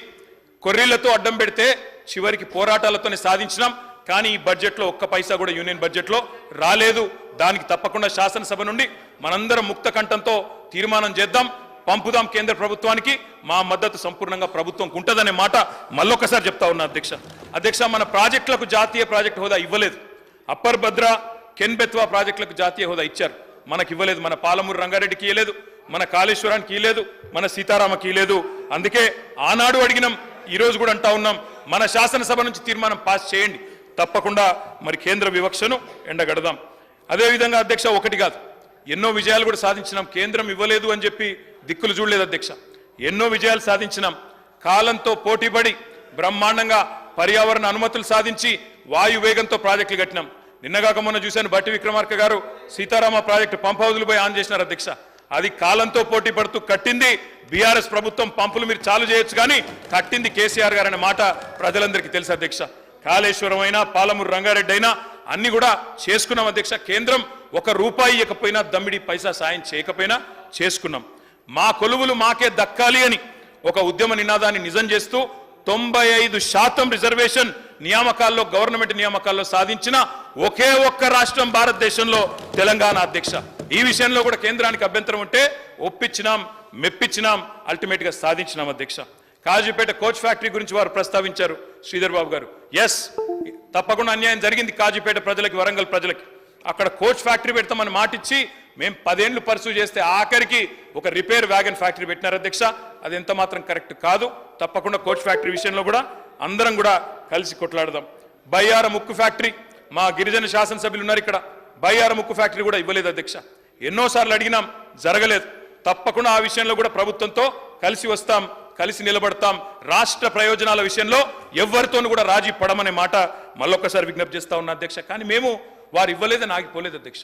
కొర్రీలతో అడ్డం పెడితే చివరికి పోరాటాలతోనే సాధించినాం. కానీ ఈ బడ్జెట్లో ఒక్క పైసా కూడా యూనియన్ బడ్జెట్లో రాలేదు. దానికి తప్పకుండా శాసనసభ నుండి మనందరం ముక్త కంఠంతో తీర్మానం చేద్దాం, పంపుదాం కేంద్ర ప్రభుత్వానికి. మా మద్దతు సంపూర్ణంగా ప్రభుత్వం ఉంటుందనే మాట మళ్ళొకసారి చెప్తా ఉన్నా అధ్యక్ష. మన ప్రాజెక్టులకు జాతీయ ప్రాజెక్టు హోదా ఇవ్వలేదు. అప్పర్ భద్ర, కెన్ బెత్వా ప్రాజెక్టులకు జాతీయ హోదా ఇచ్చారు, మనకి ఇవ్వలేదు. మన పాలమూరు రంగారెడ్డికి ఇవ్వలేదు, మన కాళేశ్వరానికి ఇవ్వలేదు, మన సీతారామకి ఇవ్వలేదు. అందుకే ఆనాడు అడిగినాం, ఈరోజు కూడా అంటా ఉన్నాం, మన శాసనసభ నుంచి తీర్మానం పాస్ చేయండి, తప్పకుండా మరి కేంద్ర వివక్షను ఎండగడదాం. అదేవిధంగా అధ్యక్ష, ఒకటి కాదు ఎన్నో విజయాలు కూడా సాధించినాం. కేంద్రం ఇవ్వలేదు అని చెప్పి దిక్కులు చూడలేదు అధ్యక్ష. ఎన్నో విజయాలు సాధించినాం. కాలంతో పోటీపడి బ్రహ్మాండంగా పర్యావరణ అనుమతులు సాధించి వాయు వేగంతో ప్రాజెక్టులు కట్టినాం. నిన్నగాక మొన్న చూశాను, బట్టి విక్రమార్క గారు సీతారామ ప్రాజెక్టు పంప్ హౌజులు పోయి ఆన్ చేసినారు అధ్యక్ష. అది కాలంతో పోటీ పడుతూ కట్టింది బీఆర్ఎస్ ప్రభుత్వం. పంపులు మీరు చాలు చేయొచ్చు కానీ కట్టింది కేసీఆర్ గారు అనే మాట ప్రజలందరికీ తెలుసు అధ్యక్ష. కాళేశ్వరం అయినా, పాలమూరు రంగారెడ్డి అయినా అన్ని కూడా చేసుకున్నాం అధ్యక్ష. కేంద్రం ₹1 ఇవ్వకపోయినా, దమ్మిడి పైసా సాయం చేయకపోయినా చేసుకున్నాం. మా కొలువులు మాకే దక్కాలి అని ఒక ఉద్యమ నినాదాన్ని నిజం చేస్తూ 95% రిజర్వేషన్ నియామకాల్లో, గవర్నమెంట్ నియామకాల్లో సాధించిన ఒకే ఒక్క రాష్ట్రం భారతదేశంలో తెలంగాణ అధ్యక్ష. ఈ విషయంలో కూడా కేంద్రానికి అభ్యంతరం ఉంటే ఒప్పించినాం, మెప్పించినాం, అల్టిమేట్ గా సాధించినాం అధ్యక్ష. కాజీపేట కోచ్ ఫ్యాక్టరీ గురించి వారు ప్రస్తావించారు శ్రీధర్ బాబు గారు. ఎస్, తప్పకుండా అన్యాయం జరిగింది కాజీపేట ప్రజలకి, వరంగల్ ప్రజలకి. అక్కడ కోచ్ ఫ్యాక్టరీ పెడతామని మాటిచ్చి మేము 10 ఏళ్లు పర్సూ చేస్తే ఆఖరికి ఒక రిపేర్ వ్యాగన్ ఫ్యాక్టరీ పెట్టినారు అధ్యక్ష. అది ఎంత మాత్రం కరెక్ట్ కాదు. తప్పకుండా కోచ్ ఫ్యాక్టరీ విషయంలో కూడా అందరం కూడా కలిసి కొట్లాడదాం. బయ్యారం ఉక్కు ఫ్యాక్టరీ, మా గిరిజన శాసనసభ్యులు ఉన్నారు ఇక్కడ, బయ్యారం ఉక్కు ఫ్యాక్టరీ కూడా ఇవ్వలేదు అధ్యక్ష. ఎన్నోసార్లు అడిగినాం, జరగలేదు. తప్పకుండా ఆ విషయంలో కూడా ప్రభుత్వంతో కలిసి వస్తాం, కలిసి నిలబడతాం. రాష్ట్ర ప్రయోజనాల విషయంలో ఎవరితోనూ కూడా రాజీ పడమనే మాట మళ్ళొక్కసారి విజ్ఞప్తి చేస్తా ఉన్నా అధ్యక్ష. కానీ మేము వారు ఇవ్వలేదని ఆగిపోలేదు అధ్యక్ష.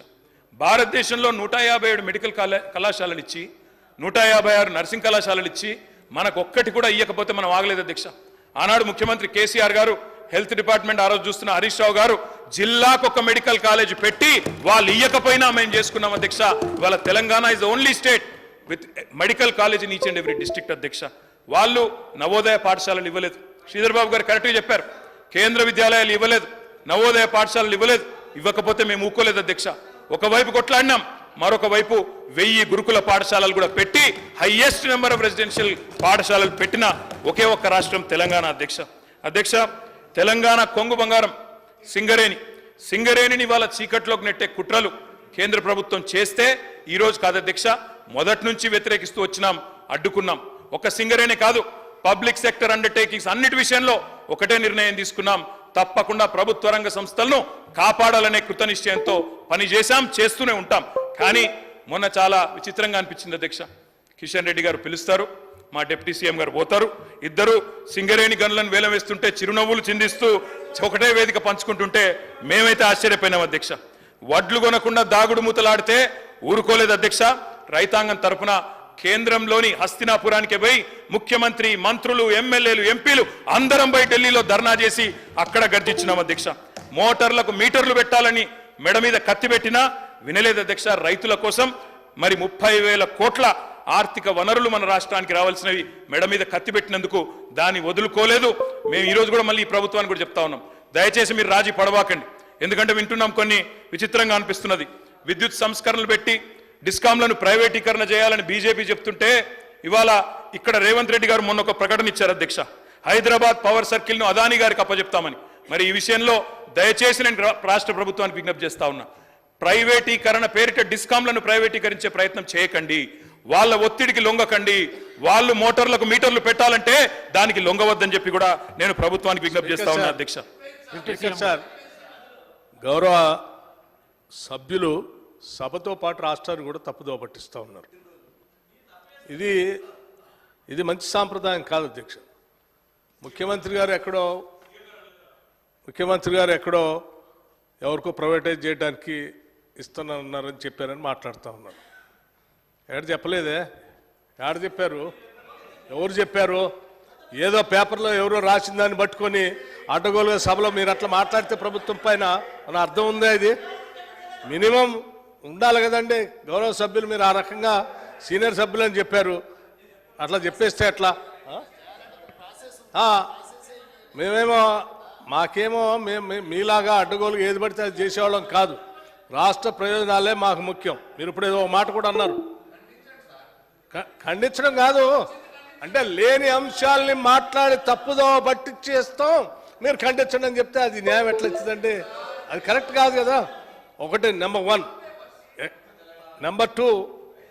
భారతదేశంలో 157 మెడికల్ కళాశాలలు ఇచ్చి 156 నర్సింగ్ కళాశాలలు ఇచ్చి మనకు ఒక్కటి కూడా ఇయ్యకపోతే మనం ఆగలేదు అధ్యక్ష. ఆనాడు ముఖ్యమంత్రి కేసీఆర్ గారు, హెల్త్ డిపార్ట్మెంట్ ఆ రోజు చూస్తున్న హరీష్ రావు గారు జిల్లాకు ఒక మెడికల్ కాలేజ్ పెట్టి వాళ్ళు ఇయ్యకపోయినా మేము చేసుకున్నాం అధ్యక్ష. ఇవాళ Telangana is only state with medical college in each and every district అధ్యక్ష. వాళ్ళు నవోదయ పాఠశాలలు ఇవ్వలేదు. శ్రీధర్ బాబు గారు కరెక్ట్గా చెప్పారు, కేంద్ర విద్యాలయాలు ఇవ్వలేదు, నవోదయ పాఠశాలలు ఇవ్వలేదు. ఇవ్వకపోతే మేము ఊక్కోలేదు అధ్యక్ష. ఒకవైపు కొట్లాడినాం, మరొక వైపు 1000 గురుకుల పాఠశాలలు కూడా పెట్టి హైయెస్ట్ నెంబర్ ఆఫ్ రెసిడెన్షియల్ పాఠశాలలు పెట్టిన ఒకే ఒక్క రాష్ట్రం తెలంగాణ అధ్యక్ష. అధ్యక్ష, తెలంగాణ కొంగు బంగారం సింగరేణిని వాళ్ళ చీకట్లోకి నెట్టే కుట్రలు కేంద్ర ప్రభుత్వం చేస్తే ఈ రోజు కాదు అధ్యక్ష, మొదటి నుంచి వ్యతిరేకిస్తూ వచ్చినాం, అడ్డుకున్నాం. ఒక సింగరేణి కాదు, పబ్లిక్ సెక్టర్ అండర్టేకింగ్స్ అన్నిటి విషయంలో ఒకటే నిర్ణయం తీసుకున్నాం. తప్పకుండా ప్రభుత్వ రంగ సంస్థలను కాపాడాలనే కృతనిశ్చయంతో పనిచేశాం, చేస్తూనే ఉంటాం. కానీ మొన్న చాలా విచిత్రంగా అనిపించింది అధ్యక్ష. కిషన్ రెడ్డి గారు పిలుస్తారు, మా డిప్యూటీ సీఎం గారు పోతారు, ఇద్దరు సింగరేణి గనులను వేలం వేస్తుంటే చిరునవ్వులు చిందిస్తూ ఒకటే వేదిక పంచుకుంటుంటే మేమైతే ఆశ్చర్యపోయినాం అధ్యక్ష. వడ్లు కొనకుండా దాగుడు మూతలాడితే ఊరుకోలేదు అధ్యక్ష. రైతాంగం తరపున కేంద్రంలోని హస్తినాపురానికి పోయి ముఖ్యమంత్రి, మంత్రులు, ఎమ్మెల్యేలు, ఎంపీలు అందరం పోయి ఢిల్లీలో ధర్నా చేసి అక్కడ గర్జించినాం అధ్యక్ష. మోటార్లకు మీటర్లు పెట్టాలని మెడ మీద కత్తి పెట్టినా వినలేదు అధ్యక్ష. రైతుల కోసం మరి 30,000 కోట్ల ఆర్థిక వనరులు మన రాష్ట్రానికి రావాల్సినవి మెడ మీద కత్తి పెట్టినందుకు దాన్ని వదులుకోలేదు. మేము ఈ రోజు కూడా మళ్ళీ ఈ ప్రభుత్వాన్ని కూడా చెప్తా ఉన్నాం, దయచేసి మీరు రాజీ పడవాకండి. ఎందుకంటే వింటున్నాం, కొన్ని విచిత్రంగా అనిపిస్తున్నది. విద్యుత్ సంస్కరణలు పెట్టి డిస్కాంలను ప్రైవేటీకరణ చేయాలని బీజేపీ చెప్తుంటే ఇవాళ ఇక్కడ రేవంత్ రెడ్డి గారు మొన్న ఒక ప్రకటన ఇచ్చారు అధ్యక్ష, హైదరాబాద్ పవర్ సర్కిల్ను అదానీ గారికి అప్పచెప్తామని. మరి ఈ విషయంలో దయచేసి నేను రాష్ట్ర ప్రభుత్వానికి విజ్ఞప్తి చేస్తా ఉన్నా, ప్రైవేటీకరణ పేరిట డిస్కాంలను ప్రైవేటీకరించే ప్రయత్నం చేయకండి, వాళ్ళ ఒత్తిడికి లొంగకండి. వాళ్ళు మోటార్లకు మీటర్లు పెట్టాలంటే దానికి లొంగవద్దని చెప్పి కూడా నేను ప్రభుత్వానికి విజ్ఞప్తి చేస్తా ఉన్నా అధ్యక్ష. సార్, గౌరవ సభ్యులు సభతో పాటు రాష్ట్రాన్ని కూడా తప్పుదోవ పట్టిస్తూ ఉన్నారు. ఇది మంచి సాంప్రదాయం కాదు అధ్యక్ష. ముఖ్యమంత్రి గారు ఎక్కడో ఎవరికో ప్రైవేటైజ్ చేయడానికి ఇస్తున్నారని చెప్పారని మాట్లాడుతూ ఉన్నారు. ఎక్కడ చెప్పలేదే, ఎక్కడ చెప్పారు, ఎవరు చెప్పారు? ఏదో పేపర్లో ఎవరో రాసిన దాన్ని పట్టుకొని అడ్డగోలుగా సభలో మీరు అట్లా మాట్లాడితే ప్రభుత్వం పైన మన అర్థం ఉందా? ఇది మినిమం ఉండాలి కదండి. గౌరవ సభ్యులు మీరు ఆ రకంగా సీనియర్ సభ్యులు అని చెప్పారు, అట్లా చెప్పేస్తే ఎట్లా? మాకేమో మీలాగా అడ్డగోలుగా ఏది పడితే అది చేసేవాళ్ళం కాదు. రాష్ట్ర ప్రయోజనాలే మాకు ముఖ్యం. మీరు ఇప్పుడు ఏదో మాట కూడా అన్నారు, ఖండించడం కాదు, అంటే లేని అంశాలని మాట్లాడి తప్పుదో పట్టించేస్తాం, మీరు ఖండించండి అని చెప్తే అది న్యాయం ఎట్లా వచ్చిందంటే అది కరెక్ట్ కాదు కదా. ఒకటి నెంబర్ 1. నెంబర్ 2,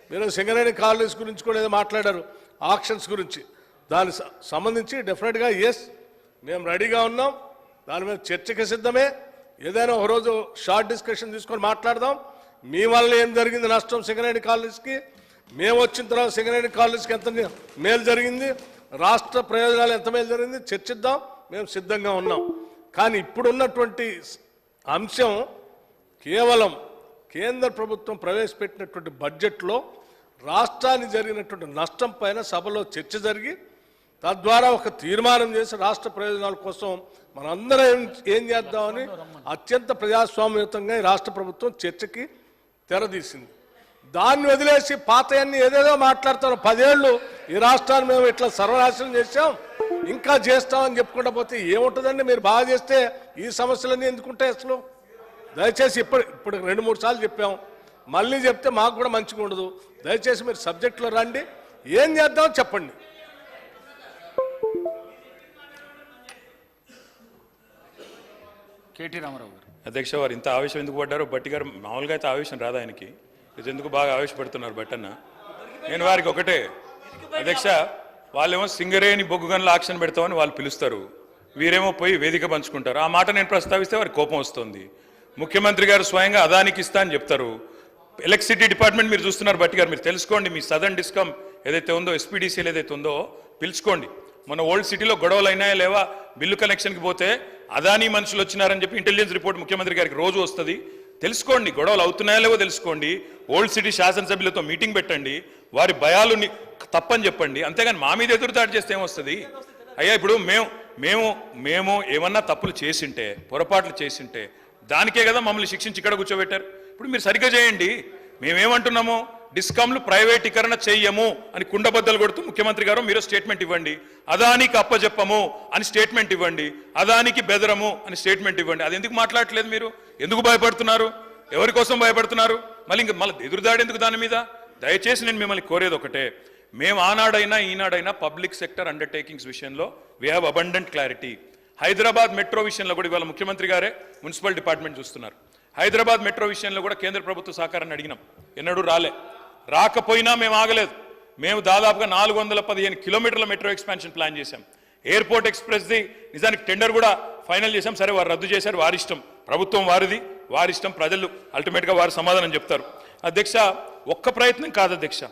మీరు సింగరేణి కాలనీస్ గురించి కూడా ఏదో మాట్లాడారు, ఆక్షన్స్ గురించి. దానికి సంబంధించి డెఫినెట్గా ఎస్, మేము రెడీగా ఉన్నాం, దాని మీద చర్చకి సిద్ధమే. ఏదైనా ఒకరోజు షార్ట్ డిస్కషన్ తీసుకొని మాట్లాడదాం. మీ వల్ల ఏం జరిగింది నష్టం సింగరేణి కాలనీస్కి, మేము వచ్చిన తర్వాత సింగరేణి కాలనీస్కి ఎంత మేలు జరిగింది, రాష్ట్ర ప్రయోజనాలు ఎంత మేలు జరిగింది చర్చిద్దాం, మేము సిద్ధంగా ఉన్నాం. కానీ ఇప్పుడున్నటువంటి అంశం కేవలం కేంద్ర ప్రభుత్వం ప్రవేశపెట్టినటువంటి బడ్జెట్లో రాష్ట్రానికి జరిగినటువంటి నష్టం పైన సభలో చర్చ జరిగి తద్వారా ఒక తీర్మానం చేసి రాష్ట్ర ప్రయోజనాల కోసం మనందరం ఏం చేద్దామని అత్యంత ప్రజాస్వామ్యయుతంగా ఈ రాష్ట్ర ప్రభుత్వం చర్చకి తెరదీసింది. దాన్ని వదిలేసి పాతయన్ని ఏదేదో మాట్లాడతారు. 10 ఏళ్ళు ఈ రాష్ట్రాన్ని మేము ఇట్లా సర్వనాశనం చేశాం, ఇంకా చేస్తామని చెప్పుకుంటా పోతే ఏముంటుందండి? మీరు బాగా చేస్తే ఈ సమస్యలన్నీ ఎందుకుంటాయి? అసలు దయచేసి ఇప్పుడు 2-3 సార్లు చెప్పాం, మళ్ళీ చెప్తే మాకు కూడా మంచిగా ఉండదు. దయచేసి మీరు సబ్జెక్టులో రండి, ఏం చేద్దామో చెప్పండి. కేటీ రామారావు గారు. అధ్యక్ష, వారు ఇంత ఆవేశం ఎందుకు పడ్డారో బట్టి గారు మామూలుగా అయితే ఆవేశం రాదు ఆయనకి, ఇది ఎందుకు బాగా ఆవేశపడుతున్నారు బట్టన్న. నేను వారికి ఒకటే అధ్యక్ష, వాళ్ళేమో సింగరేణి బొగ్గు గనుల ఆక్షన్ పెడతామని వాళ్ళు పిలుస్తారు, వీరేమో పోయి వేదిక పంచుకుంటారు. ఆ మాట నేను ప్రస్తావిస్తే వారికి కోపం వస్తుంది. ముఖ్యమంత్రి గారు స్వయంగా అదానికి ఇస్తా అని చెప్తారు. ఎలక్ట్రిసిటీ డిపార్ట్మెంట్ మీరు చూస్తున్నారు బట్టి గారు, మీరు తెలుసుకోండి. మీ సదర్న్ డిస్కమ్ ఏదైతే ఉందో, ఎస్పీడీసీలు ఏదైతే ఉందో పిలుచుకోండి. మన ఓల్డ్ సిటీలో గొడవలు అయినాయా లేవా, బిల్లు కనెక్షన్కి పోతే అదానీ మనుషులు వచ్చినారని చెప్పి ఇంటెలిజెన్స్ రిపోర్ట్ ముఖ్యమంత్రి గారికి రోజు వస్తుంది. తెలుసుకోండి, గొడవలు అవుతున్నాయా లేవో తెలుసుకోండి. ఓల్డ్ సిటీ శాసనసభ్యులతో మీటింగ్ పెట్టండి, వారి భయాలు తప్పని చెప్పండి. అంతేగాని మా మీద ఎదురుదాడి చేస్తే ఏమొస్తుంది? అయ్యా, ఇప్పుడు మేము ఏమన్నా తప్పులు చేసింటే, పొరపాట్లు చేసింటే దానికే కదా మమ్మల్ని శిక్షించి ఇక్కడ కూర్చోబెట్టారు. ఇప్పుడు మీరు సరిగ్గా చేయండి. మేమేమంటున్నాము, డిస్కామ్లు ప్రైవేటీకరణ చెయ్యము అని కుండబద్దలు కొడుతూ ముఖ్యమంత్రి గారు మీరు స్టేట్మెంట్ ఇవ్వండి. అదానికి అప్పచెప్పము అని స్టేట్మెంట్ ఇవ్వండి. అదానికి బెదరము అని స్టేట్మెంట్ ఇవ్వండి. అది ఎందుకు మాట్లాడట్లేదు మీరు? ఎందుకు భయపడుతున్నారు? ఎవరి కోసం భయపడుతున్నారు? మళ్ళీ ఎదురుదాడి ఎందుకు దాని మీద? దయచేసి నేను మిమ్మల్ని కోరేది ఒకటే, మేము ఆనాడైనా ఈనాడైనా పబ్లిక్ సెక్టర్ అండర్టేకింగ్స్ విషయంలో we have abundant clarity. Hyderabad metro విషయంలో కూడా ఇవాళ ముఖ్యమంత్రి గారే మున్సిపల్ డిపార్ట్మెంట్ చూస్తున్నారు. హైదరాబాద్ మెట్రో విషయంలో కూడా కేంద్ర ప్రభుత్వ సహకారాన్ని అడిగినాం, ఎన్నడూ రాకపోయినా మేము ఆగలేదు. మేము దాదాపుగా 415 కిలోమీటర్ల మెట్రో ఎక్స్పాన్షన్ ప్లాన్ చేశాం. ఎయిర్పోర్ట్ ఎక్స్ప్రెస్ది నిజానికి టెండర్ కూడా ఫైనల్ చేశాం. సరే, వారు రద్దు చేశారు, వారి ఇష్టం. ప్రభుత్వం వారిది, వారి ఇష్టం. ప్రజలు అల్టిమేట్గా వారు సమాధానం చెప్తారు. అధ్యక్ష, ఒక్క ప్రయత్నం కాదు అధ్యక్ష,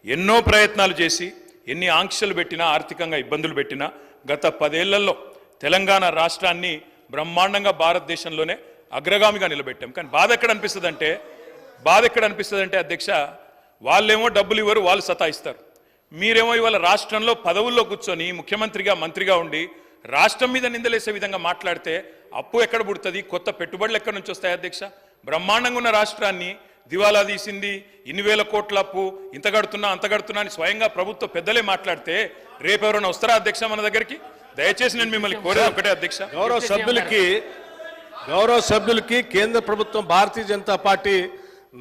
ఎన్నో ప్రయత్నాలు చేసి ఎన్ని ఆంక్షలు పెట్టినా, ఆర్థికంగా ఇబ్బందులు పెట్టినా గత 10 ఏళ్లలో తెలంగాణ రాష్ట్రాన్ని బ్రహ్మాండంగా భారతదేశంలోనే అగ్రగామిగా నిలబెట్టాం. కానీ బాధ ఎక్కడ అనిపిస్తుంది అంటే అధ్యక్ష, వాళ్ళేమో డబ్బులు ఇవ్వరు, వాళ్ళు సతాయిస్తారు. మీరేమో ఇవాళ రాష్ట్రంలో పదవుల్లో కూర్చొని ముఖ్యమంత్రిగా మంత్రిగా ఉండి రాష్ట్రం మీద నిందలేసే విధంగా మాట్లాడితే అప్పు ఎక్కడ పుడుతుంది? కొత్త పెట్టుబడులు ఎక్కడి నుంచి వస్తాయి అధ్యక్ష? బ్రహ్మాండంగా ఉన్న రాష్ట్రాన్ని దివాలా తీసింది, ఇన్ని వేల కోట్ల అప్పు, ఇంత కడుతున్నా అంత కడుతున్నా అని స్వయంగా ప్రభుత్వ పెద్దలే మాట్లాడితే రేపు ఎవరైనా వస్తారా అధ్యక్ష మన దగ్గరికి? దయచేసి నేను మిమ్మల్ని కోరేది ఒకటే అధ్యక్ష, గౌరవ సభ్యులకి కేంద్ర ప్రభుత్వం, భారతీయ జనతా పార్టీ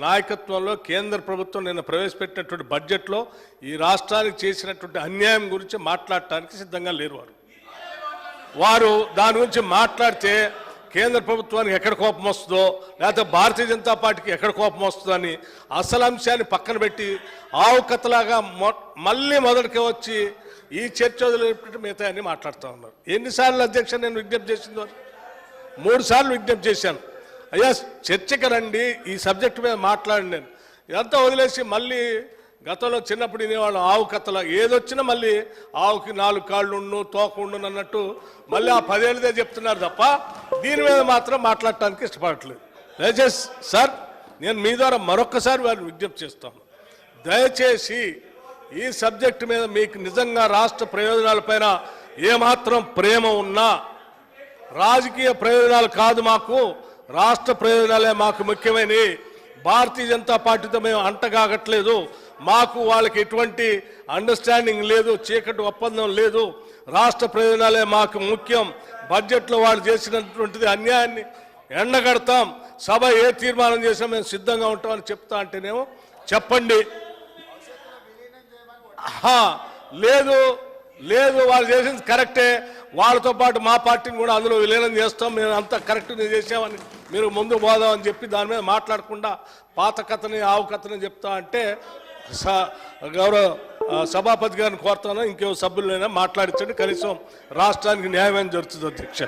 నాయకత్వంలో కేంద్ర ప్రభుత్వం నిన్న ప్రవేశపెట్టినటువంటి బడ్జెట్లో ఈ రాష్ట్రానికి చేసినటువంటి అన్యాయం గురించి మాట్లాడటానికి సిద్ధంగా లేరు. వారు దాని గురించి మాట్లాడితే కేంద్ర ప్రభుత్వానికి ఎక్కడ కోపం వస్తుందో, లేకపోతే భారతీయ జనతా పార్టీకి ఎక్కడ కోపం వస్తుందో అని అసలు అంశాన్ని పక్కన పెట్టి ఆవు కథలాగా మళ్ళీ మొదటికే వచ్చి ఈ చర్చ వదిలిపెట్టి మిగతా అన్ని మాట్లాడుతూ ఉన్నారు. ఎన్నిసార్లు అధ్యక్ష నేను విజ్ఞప్తి చేసిందో? 3 సార్లు విజ్ఞప్తి చేశాను. అయ్యా, చర్చకి రండి, ఈ సబ్జెక్టు మీద మాట్లాడి. నేను ఇదంతా వదిలేసి మళ్ళీ గతంలో చిన్నప్పుడు వినేవాళ్ళం ఆవు కథల, ఏదొచ్చినా మళ్ళీ ఆవుకి 4 కాళ్ళు ఉండు, తోక ఉండు అన్నట్టు మళ్ళీ ఆ 10 ఏళ్ళదే చెప్తున్నారు తప్ప దీని మీద మాత్రం మాట్లాడటానికి ఇష్టపడట్లేదు. దయచేసి సార్, నేను మీ ద్వారా మరొక్కసారి వారిని విజ్ఞప్తి చేస్తాను, దయచేసి ఈ సబ్జెక్టు మీద మీకు నిజంగా రాష్ట్ర ప్రయోజనాలపైన ఏమాత్రం ప్రేమ ఉన్నా, రాజకీయ ప్రయోజనాలు కాదు, మాకు రాష్ట్ర ప్రయోజనాలే మాకు ముఖ్యమైనవి. భారతీయ జనతా పార్టీతో మేము అంటగాగట్లేదు, మాకు వాళ్ళకి ఎటువంటి అండర్స్టాండింగ్ లేదు, చీకటి ఒప్పందం లేదు. రాష్ట్ర ప్రయోజనాలే మాకు ముఖ్యం. బడ్జెట్లో వాళ్ళు చేసినటువంటిది అన్యాయాన్ని ఎండగడతాం. సభ ఏ తీర్మానం చేసినా మేము సిద్ధంగా ఉంటామని చెప్తా అంటేనేమో చెప్పండి. లేదు వాళ్ళు చేసింది కరెక్టే, వాళ్ళతో పాటు మా పార్టీని కూడా అందులో విలీనం చేస్తాం, మేము అంతా కరెక్ట్ చేసామని మీరు ముందు పోదామని చెప్పి దాని మీద మాట్లాడకుండా పాత కథని ఆవు కథని చెప్తా అంటే గౌరవ సభాపతి గారిని కోరుతాను, ఇంకో సభ్యులైనా మాట్లాడించండి, కనీసం రాష్ట్రానికి న్యాయమైన జరుగుతుంది. అధ్యక్ష,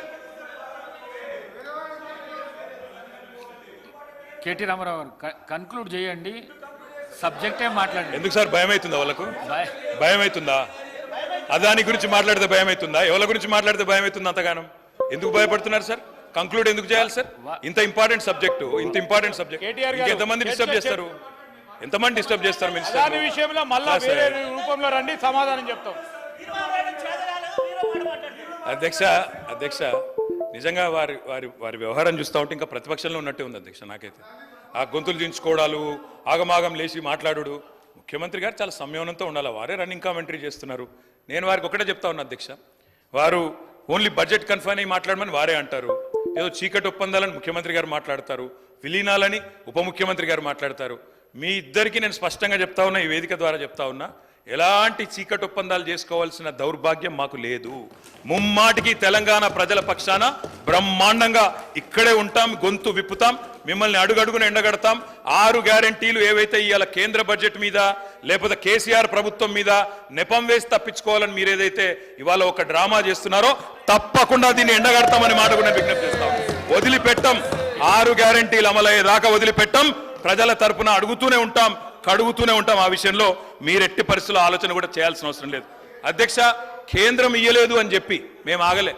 కేటీ రామారావు గారు కన్క్లూడ్ చేయండి, సబ్జెక్టే మాట్లాడండి. ఎందుకు సార్ భయం అవుతుందా? వాళ్ళకు భయం అవుతుందా? అదాని గురించి మాట్లాడితే భయం అవుతుందా? ఎవరి గురించి మాట్లాడితే భయం అవుతుందా? అంతగానం ఎందుకు భయపడుతున్నారు సార్? కంక్లూడ్ ఎందుకు చేయాలి సార్? ఇంత ఇంపార్టెంట్ సబ్జెక్ట్ ఎంతమంది డిస్టర్బ్ చేస్తారు? ఎంతమంది డిస్టర్బ్ చేస్తారు మినిస్టర్ విషయంలో? మళ్ళా వేరే రూపంలో రండి, సమాధానం చెప్తాం. అధ్యక్ష నిజంగా వారి వ్యవహారం చూస్తూ ఉంటే ఇంకా ప్రతిపక్షంలో ఉన్నట్టే ఉంది అధ్యక్ష. నాకైతే ఆ గొంతులు దించుకోవడాలు, ఆగమాగం లేచి మాట్లాడు. ముఖ్యమంత్రి గారు చాలా సంయమనంతో ఉండాలి, వారే రన్నింగ్ కామెంటరీ చేస్తున్నారు. నేను వారికి ఒకటే చెప్తా ఉన్నా అధ్యక్ష, వారు ఓన్లీ బడ్జెట్ కన్ఫైన్ అయ్యి మాట్లాడమని వారే అంటారు, ఏదో చీకటి ఒప్పందాలను ముఖ్యమంత్రి గారు మాట్లాడతారు. విలీనాలని ఉప ముఖ్యమంత్రి గారు మాట్లాడతారు. మీ ఇద్దరికి నేను స్పష్టంగా చెప్తా ఉన్నా, ఈ వేదిక ద్వారా చెప్తా ఉన్నా, ఎలాంటి చీకటి ఒప్పందాలు చేసుకోవాల్సిన దౌర్భాగ్యం మాకు లేదు. ముమ్మాటికి తెలంగాణ ప్రజల పక్షాన బ్రహ్మాండంగా ఇక్కడే ఉంటాం, గొంతు విప్పుతాం, మిమ్మల్ని అడుగడుగున ఎండగడతాం. 6 గ్యారెంటీలు ఏవైతే ఇవాళ కేంద్ర బడ్జెట్ మీద లేకపోతే కేసీఆర్ ప్రభుత్వం మీద నెపం వేసి తప్పించుకోవాలని మీరు ఏదైతే ఇవాళ ఒక డ్రామా చేస్తున్నారో తప్పకుండా దీన్ని ఎండగడతామని మాట కూడా విజ్ఞప్తి చేస్తాం. వదిలిపెట్టం, 6 గ్యారెంటీలు అమలయ్యేదాకా వదిలిపెట్టం. ప్రజల తరపున అడుగుతూనే ఉంటాం, కడుగుతూనే ఉంటాం. ఆ విషయంలో మీరెట్టి పరిస్థితుల్లో ఆలోచన కూడా చేయాల్సిన అవసరం లేదు. అధ్యక్ష, కేంద్రం ఇయ్యలేదు అని చెప్పి మేము ఆగలే.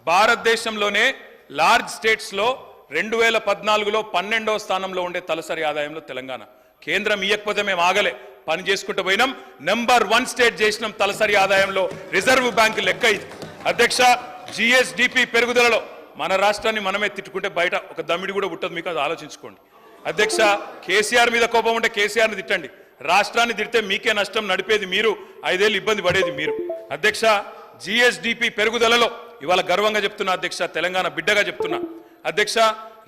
భారతదేశంలోనే లార్జ్ స్టేట్స్లో 2014లో 12వ స్థానంలో ఉండే తలసరి ఆదాయంలో తెలంగాణ. కేంద్రం ఇయ్యకపోతే మేము ఆగలే, పని చేసుకుంటూ పోయినాం. నెంబర్ 1 స్టేట్ చేసినాం తలసరి ఆదాయంలో. రిజర్వ్ బ్యాంక్ లెక్క ఇది. అధ్యక్ష, జిఎస్డిపి పెరుగుదలలో మన రాష్ట్రాన్ని మనమే తిట్టుకుంటే బయట ఒక దమ్మిడి కూడా పుట్టదు. మీకు అది ఆలోచించుకోండి. అధ్యక్ష, కేసీఆర్ మీద కోపం ఉంటే కేసీఆర్ని తిట్టండి, రాష్ట్రాన్ని తిడితే మీకే నష్టం, నడిపేది మీరు, 5 ఏళ్ళు ఇబ్బంది పడేది మీరు. అధ్యక్ష, జిఎస్డిపి పెరుగుదలలో ఇవాళ గర్వంగా చెప్తున్నా అధ్యక్ష, తెలంగాణ బిడ్డగా చెప్తున్నా అధ్యక్ష,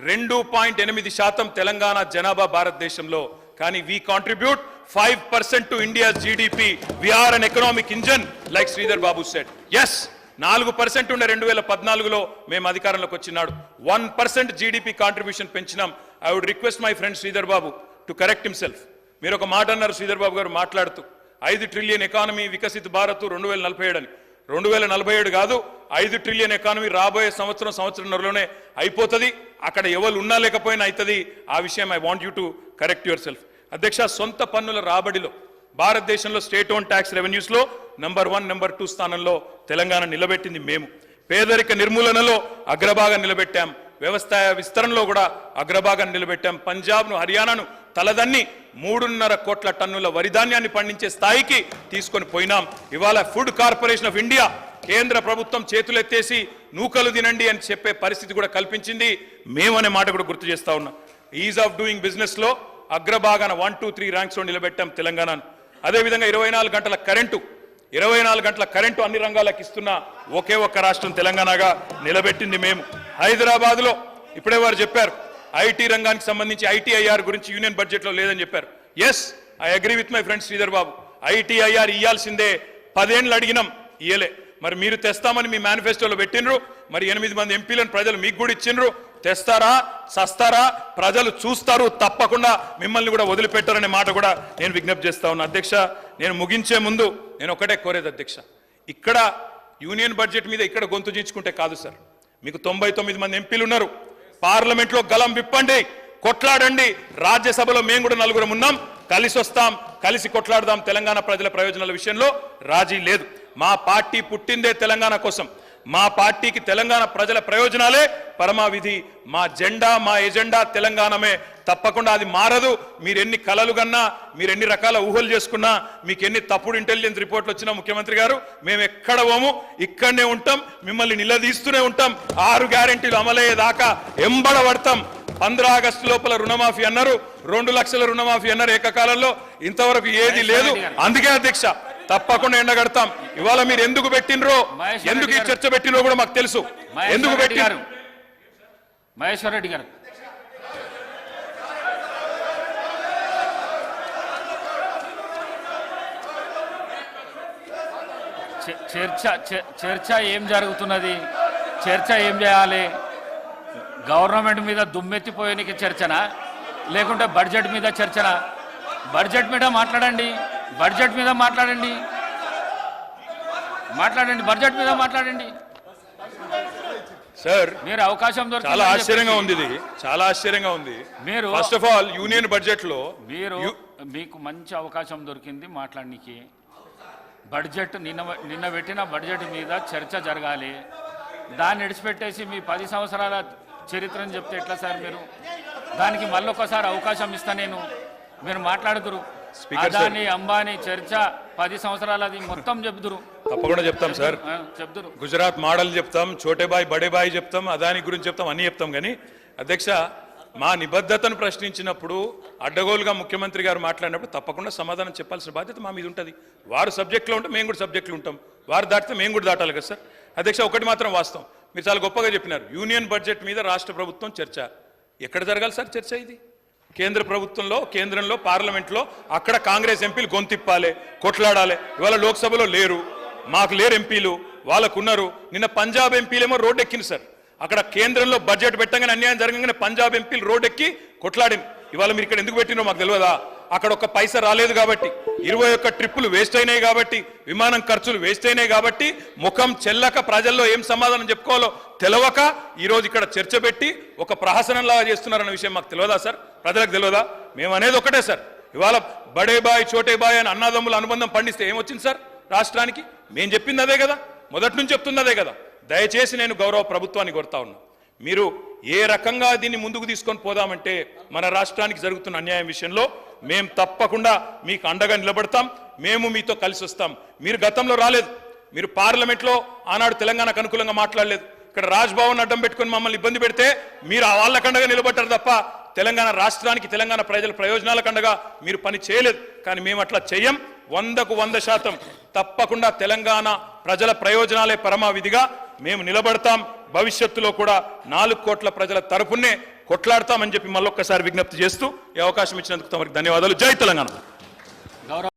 2.8% తెలంగాణ జనాభా భారతదేశంలో. కానీ we contribute 5% to India's GDP. We are an economic engine like Sridhar Babu said. Yes, 4% ఉండే 2014లో మేము అధికారంలోకి వచ్చినాడు 1% జీడిపి కాంట్రిబ్యూషన్ పెంచినాం. I would request my friend Sridhar Babu to correct himself. మీరు ఒక మాట అన్నారు శ్రీధర్ బాబు గారు మాట్లాడుతూ, 5 ట్రిలియన్ ఎకానమీ వికసిత్ భారత్ 2047 అని. 2047 కాదు, 5 ట్రిలియన్ ఎకానమీ రాబోయే సంవత్సరంన్నరలోనే అయిపోతుంది. అక్కడ ఎవరు ఉన్నా లేకపోయినా అవుతుంది. ఆ విషయం I want you to correct yourself. అధ్యక్ష, సొంత పన్నుల రాబడిలో భారతదేశంలో స్టేట్ ఓన్ ట్యాక్స్ రెవెన్యూస్లో నెంబర్ 1, నెంబర్ 2 స్థానంలో తెలంగాణ నిలబెట్టింది మేము. పేదరిక నిర్మూలనలో అగ్రభాగం నిలబెట్టాం. వ్యవసాయ విస్తరణలో కూడా అగ్రభాగం నిలబెట్టాం. పంజాబ్ను, హర్యానాను తలదన్ని 3.5 కోట్ల టన్నుల వరిధాన్యాన్ని పండించే స్థాయికి తీసుకొని పోయినాం. ఇవాళ ఫుడ్ కార్పొరేషన్ ఆఫ్ ఇండియా కేంద్ర ప్రభుత్వం చేతులెత్తేసి నూకలు తినండి అని చెప్పే పరిస్థితి కూడా కల్పించింది మేమనే మాట కూడా గుర్తు చేస్తా ఉన్నాం. ఈజ్ ఆఫ్ డూయింగ్ బిజినెస్ లో అగ్రభాగాన 1, 2, 3 ర్యాంక్స్ లో నిలబెట్టాం తెలంగాణను. అదేవిధంగా 24 గంటల కరెంటు అన్ని రంగాలకు ఇస్తున్న ఒకే ఒక్క రాష్ట్రం తెలంగాణగా నిలబెట్టింది మేము. హైదరాబాద్లో ఇప్పుడే వారు చెప్పారు, ఐటీ రంగానికి సంబంధించి ఐటీఐఆర్ గురించి యూనియన్ బడ్జెట్లో లేదని చెప్పారు. Yes, I agree with my friend Sridhar Babu. ITIR ఇయ్యాల్సిందే, 10 ఏళ్ళు అడిగినాం, ఇయ్యలే. మరి మీరు తెస్తామని మీ మేనిఫెస్టోలో పెట్టినరు, మరి 8 మంది ఎంపీలను ప్రజలు మీకు కూడా ఇచ్చిండ్రు. తెస్తారా, సస్తారా, ప్రజలు చూస్తారు, తప్పకుండా మిమ్మల్ని కూడా వదిలిపెట్టారనే మాట కూడా నేను విజ్ఞప్తి చేస్తా ఉన్నా. అధ్యక్ష, నేను ముగించే ముందు నేను ఒకటే కోరేది అధ్యక్ష, ఇక్కడ యూనియన్ బడ్జెట్ మీద ఇక్కడ గొంతు చించుకుంటే కాదు సార్. మీకు 99 మంది ఎంపీలు ఉన్నారు. పార్లమెంట్లో గలం విప్పండి, కొట్లాడండి. రాజ్యసభలో మేము కూడా 4 ఉన్నాం, కలిసి వస్తాం, కలిసి కొట్లాడదాం. తెలంగాణ ప్రజల ప్రయోజనాల విషయంలో రాజీ లేదు. మా పార్టీ పుట్టిందే తెలంగాణ కోసం. మా పార్టీకి తెలంగాణ ప్రజల ప్రయోజనాలే పరమావిధి. మా జెండా, మా ఎజెండా తెలంగాణమే. తప్పకుండా అది మారదు. మీరు ఎన్ని కలలు కన్నా, మీరు ఎన్ని రకాల ఊహలు చేసుకున్నా, మీకు ఎన్ని తప్పుడు ఇంటెలిజెన్స్ రిపోర్ట్లు వచ్చినా ముఖ్యమంత్రి గారు, మేము ఎక్కడ పోము, ఇక్కడనే ఉంటాం, మిమ్మల్ని నిలదీస్తూనే ఉంటాం. 6 గ్యారెంటీలు అమలయ్యేదాకా ఎంబడబడతాం. 15 ఆగస్టు లోపల రుణమాఫీ అన్నారు, 2 లక్షల రుణమాఫీ అన్నారు ఏకకాలంలో. ఇంతవరకు ఏది లేదు. అందుకే అధ్యక్ష, తప్పకుండా ఎండగడతాం. ఇవాళ మీరు ఎందుకు పెట్టినరో, ఎందుకు ఈ చర్చ పెట్టినరో కూడా మాకు తెలుసు. ఎందుకు పెట్టారు? మహేశ్వర్ రెడ్డి గారు, చర్చ ఏం జరుగుతున్నది? చర్చ ఏం చేయాలి? గవర్నమెంట్ మీద దుమ్మెత్తిపోయేనికి చర్చనా, లేకుంటే బడ్జెట్ మీద చర్చనా? బడ్జెట్ మీద మాట్లాడండి, బడ్జెట్ మీద మాట్లాడండి, బడ్జెట్ మీద మాట్లాడండి సార్. మీరు అవకాశం దొరికి చాలా ఆశ్చర్యంగా ఉంది, ఇది చాలా ఆశ్చర్యంగా ఉంది. మీరు first of all union budget లో మీకు మంచి అవకాశం దొరికింది మాట్లాడడానికి. బడ్జెట్ నిన్న పెట్టిన బడ్జెట్ మీద చర్చ జరగాలి. దాన్ని విడిచిపెట్టేసి మీ 10 సంవత్సరాల చరిత్రను చెప్తే ఎట్లా సార్? మీరు దానికి మళ్ళొకసారి అవకాశం ఇస్తా నేను, మీరు మాట్లాడుతురు. అదాని అంబానీ చర్చ 10 సంవత్సరాలది మొత్తం చెప్తురు. తప్పకుండా చెప్తాం సార్. చెప్తురు. గుజరాత్ మోడల్ చెప్తాం, చోటే బాయ్ బడే బాయ్ చెప్తాం, అదాని గురించి చెప్తాం, అన్ని చెప్తాం. కానీ అధ్యక్ష, మా నిబద్ధతను ప్రశ్నించినప్పుడు, అడ్డగోలుగా ముఖ్యమంత్రి గారు మాట్లాడినప్పుడు తప్పకుండా సమాధానం చెప్పాల్సిన బాధ్యత మా మీద ఉంటుంది. వారు సబ్జెక్టులో ఉంటే మేము కూడా సబ్జెక్టులు ఉంటాం, వారు దాటితే మేము కూడా దాటాలి కదా సార్. అధ్యక్ష, ఒకటి మాత్రం వాస్తవం, మీరు చాలా గొప్పగా చెప్పినారు. యూనియన్ బడ్జెట్ మీద రాష్ట్ర ప్రభుత్వం చర్చ. ఎక్కడ జరగాలి సార్ చర్చ ఇది? కేంద్ర ప్రభుత్వంలో, కేంద్రంలో, పార్లమెంట్లో అక్కడ కాంగ్రెస్ ఎంపీలు గొంతిప్పాలి, కొట్లాడాలి. ఇవాళ లోక్సభలో లేరు, మాకు లేరు ఎంపీలు, వాళ్ళకున్నారు. నిన్న పంజాబ్ ఎంపీలేమో రోడ్డు ఎక్కింది సార్. అక్కడ కేంద్రంలో బడ్జెట్ పెట్టగానే అన్యాయం జరగగానే పంజాబ్ ఎంపీలు రోడ్డు ఎక్కి కొట్లాడింది. ఇవాళ మీరు ఇక్కడ ఎందుకు పెట్టినో మాకు తెలియదా? అక్కడ ఒక్క పైసా రాలేదు కాబట్టి, 21 ట్రిప్పులు వేస్ట్ అయినాయి కాబట్టి, విమానం ఖర్చులు వేస్ట్ అయినాయి కాబట్టి, ముఖం చెల్లక ప్రజల్లో ఏం సమాధానం చెప్పుకోవాలో తెలవక ఈరోజు ఇక్కడ చర్చ పెట్టి ఒక ప్రహసనంలాగా చేస్తున్నారన్న విషయం మాకు తెలియదా సార్? ప్రజలకు తెలియదా? మేము అనేది ఒకటే సార్, ఇవాళ బడే బాయ్ చోటే బాయ్ అని అన్నదమ్ముల అనుబంధం పండిస్తే ఏమొచ్చింది సార్ రాష్ట్రానికి? మేము చెప్పింది అదే కదా, మొదటి నుంచి చెప్తుంది అదే కదా. దయచేసి నేను గౌరవ ప్రభుత్వాన్ని కోరుతా ఉన్నా, మీరు ఏ రకంగా దీన్ని ముందుకు తీసుకొని పోదామంటే మన రాష్ట్రానికి జరుగుతున్న అన్యాయం విషయంలో మేము తప్పకుండా మీకు అండగా నిలబడతాం, మేము మీతో కలిసి వస్తాం. మీరు గతంలో రాలేదు, మీరు పార్లమెంట్లో ఆనాడు తెలంగాణకు అనుకూలంగా మాట్లాడలేదు. ఇక్కడ రాజ్భవన్ అడ్డం పెట్టుకొని మమ్మల్ని ఇబ్బంది పెడితే మీరు వాళ్ళకండగా నిలబడ్డారు తప్ప తెలంగాణ రాష్ట్రానికి, తెలంగాణ ప్రజల ప్రయోజనాలకండగా మీరు పని చేయలేదు. కానీ మేము అట్లా చెయ్యం. 100కు 100% తప్పకుండా తెలంగాణ ప్రజల ప్రయోజనాలే పరమావిధిగా మేము నిలబడతాం. భవిష్యత్తులో కూడా 4 కోట్ల ప్రజల తరపునే కొట్లాడతామని చెప్పి మళ్ళొక్కసారి విజ్ఞప్తి చేస్తూ ఈ అవకాశం ఇచ్చినందుకు తమరికి ధన్యవాదాలు. జై తెలంగాణ.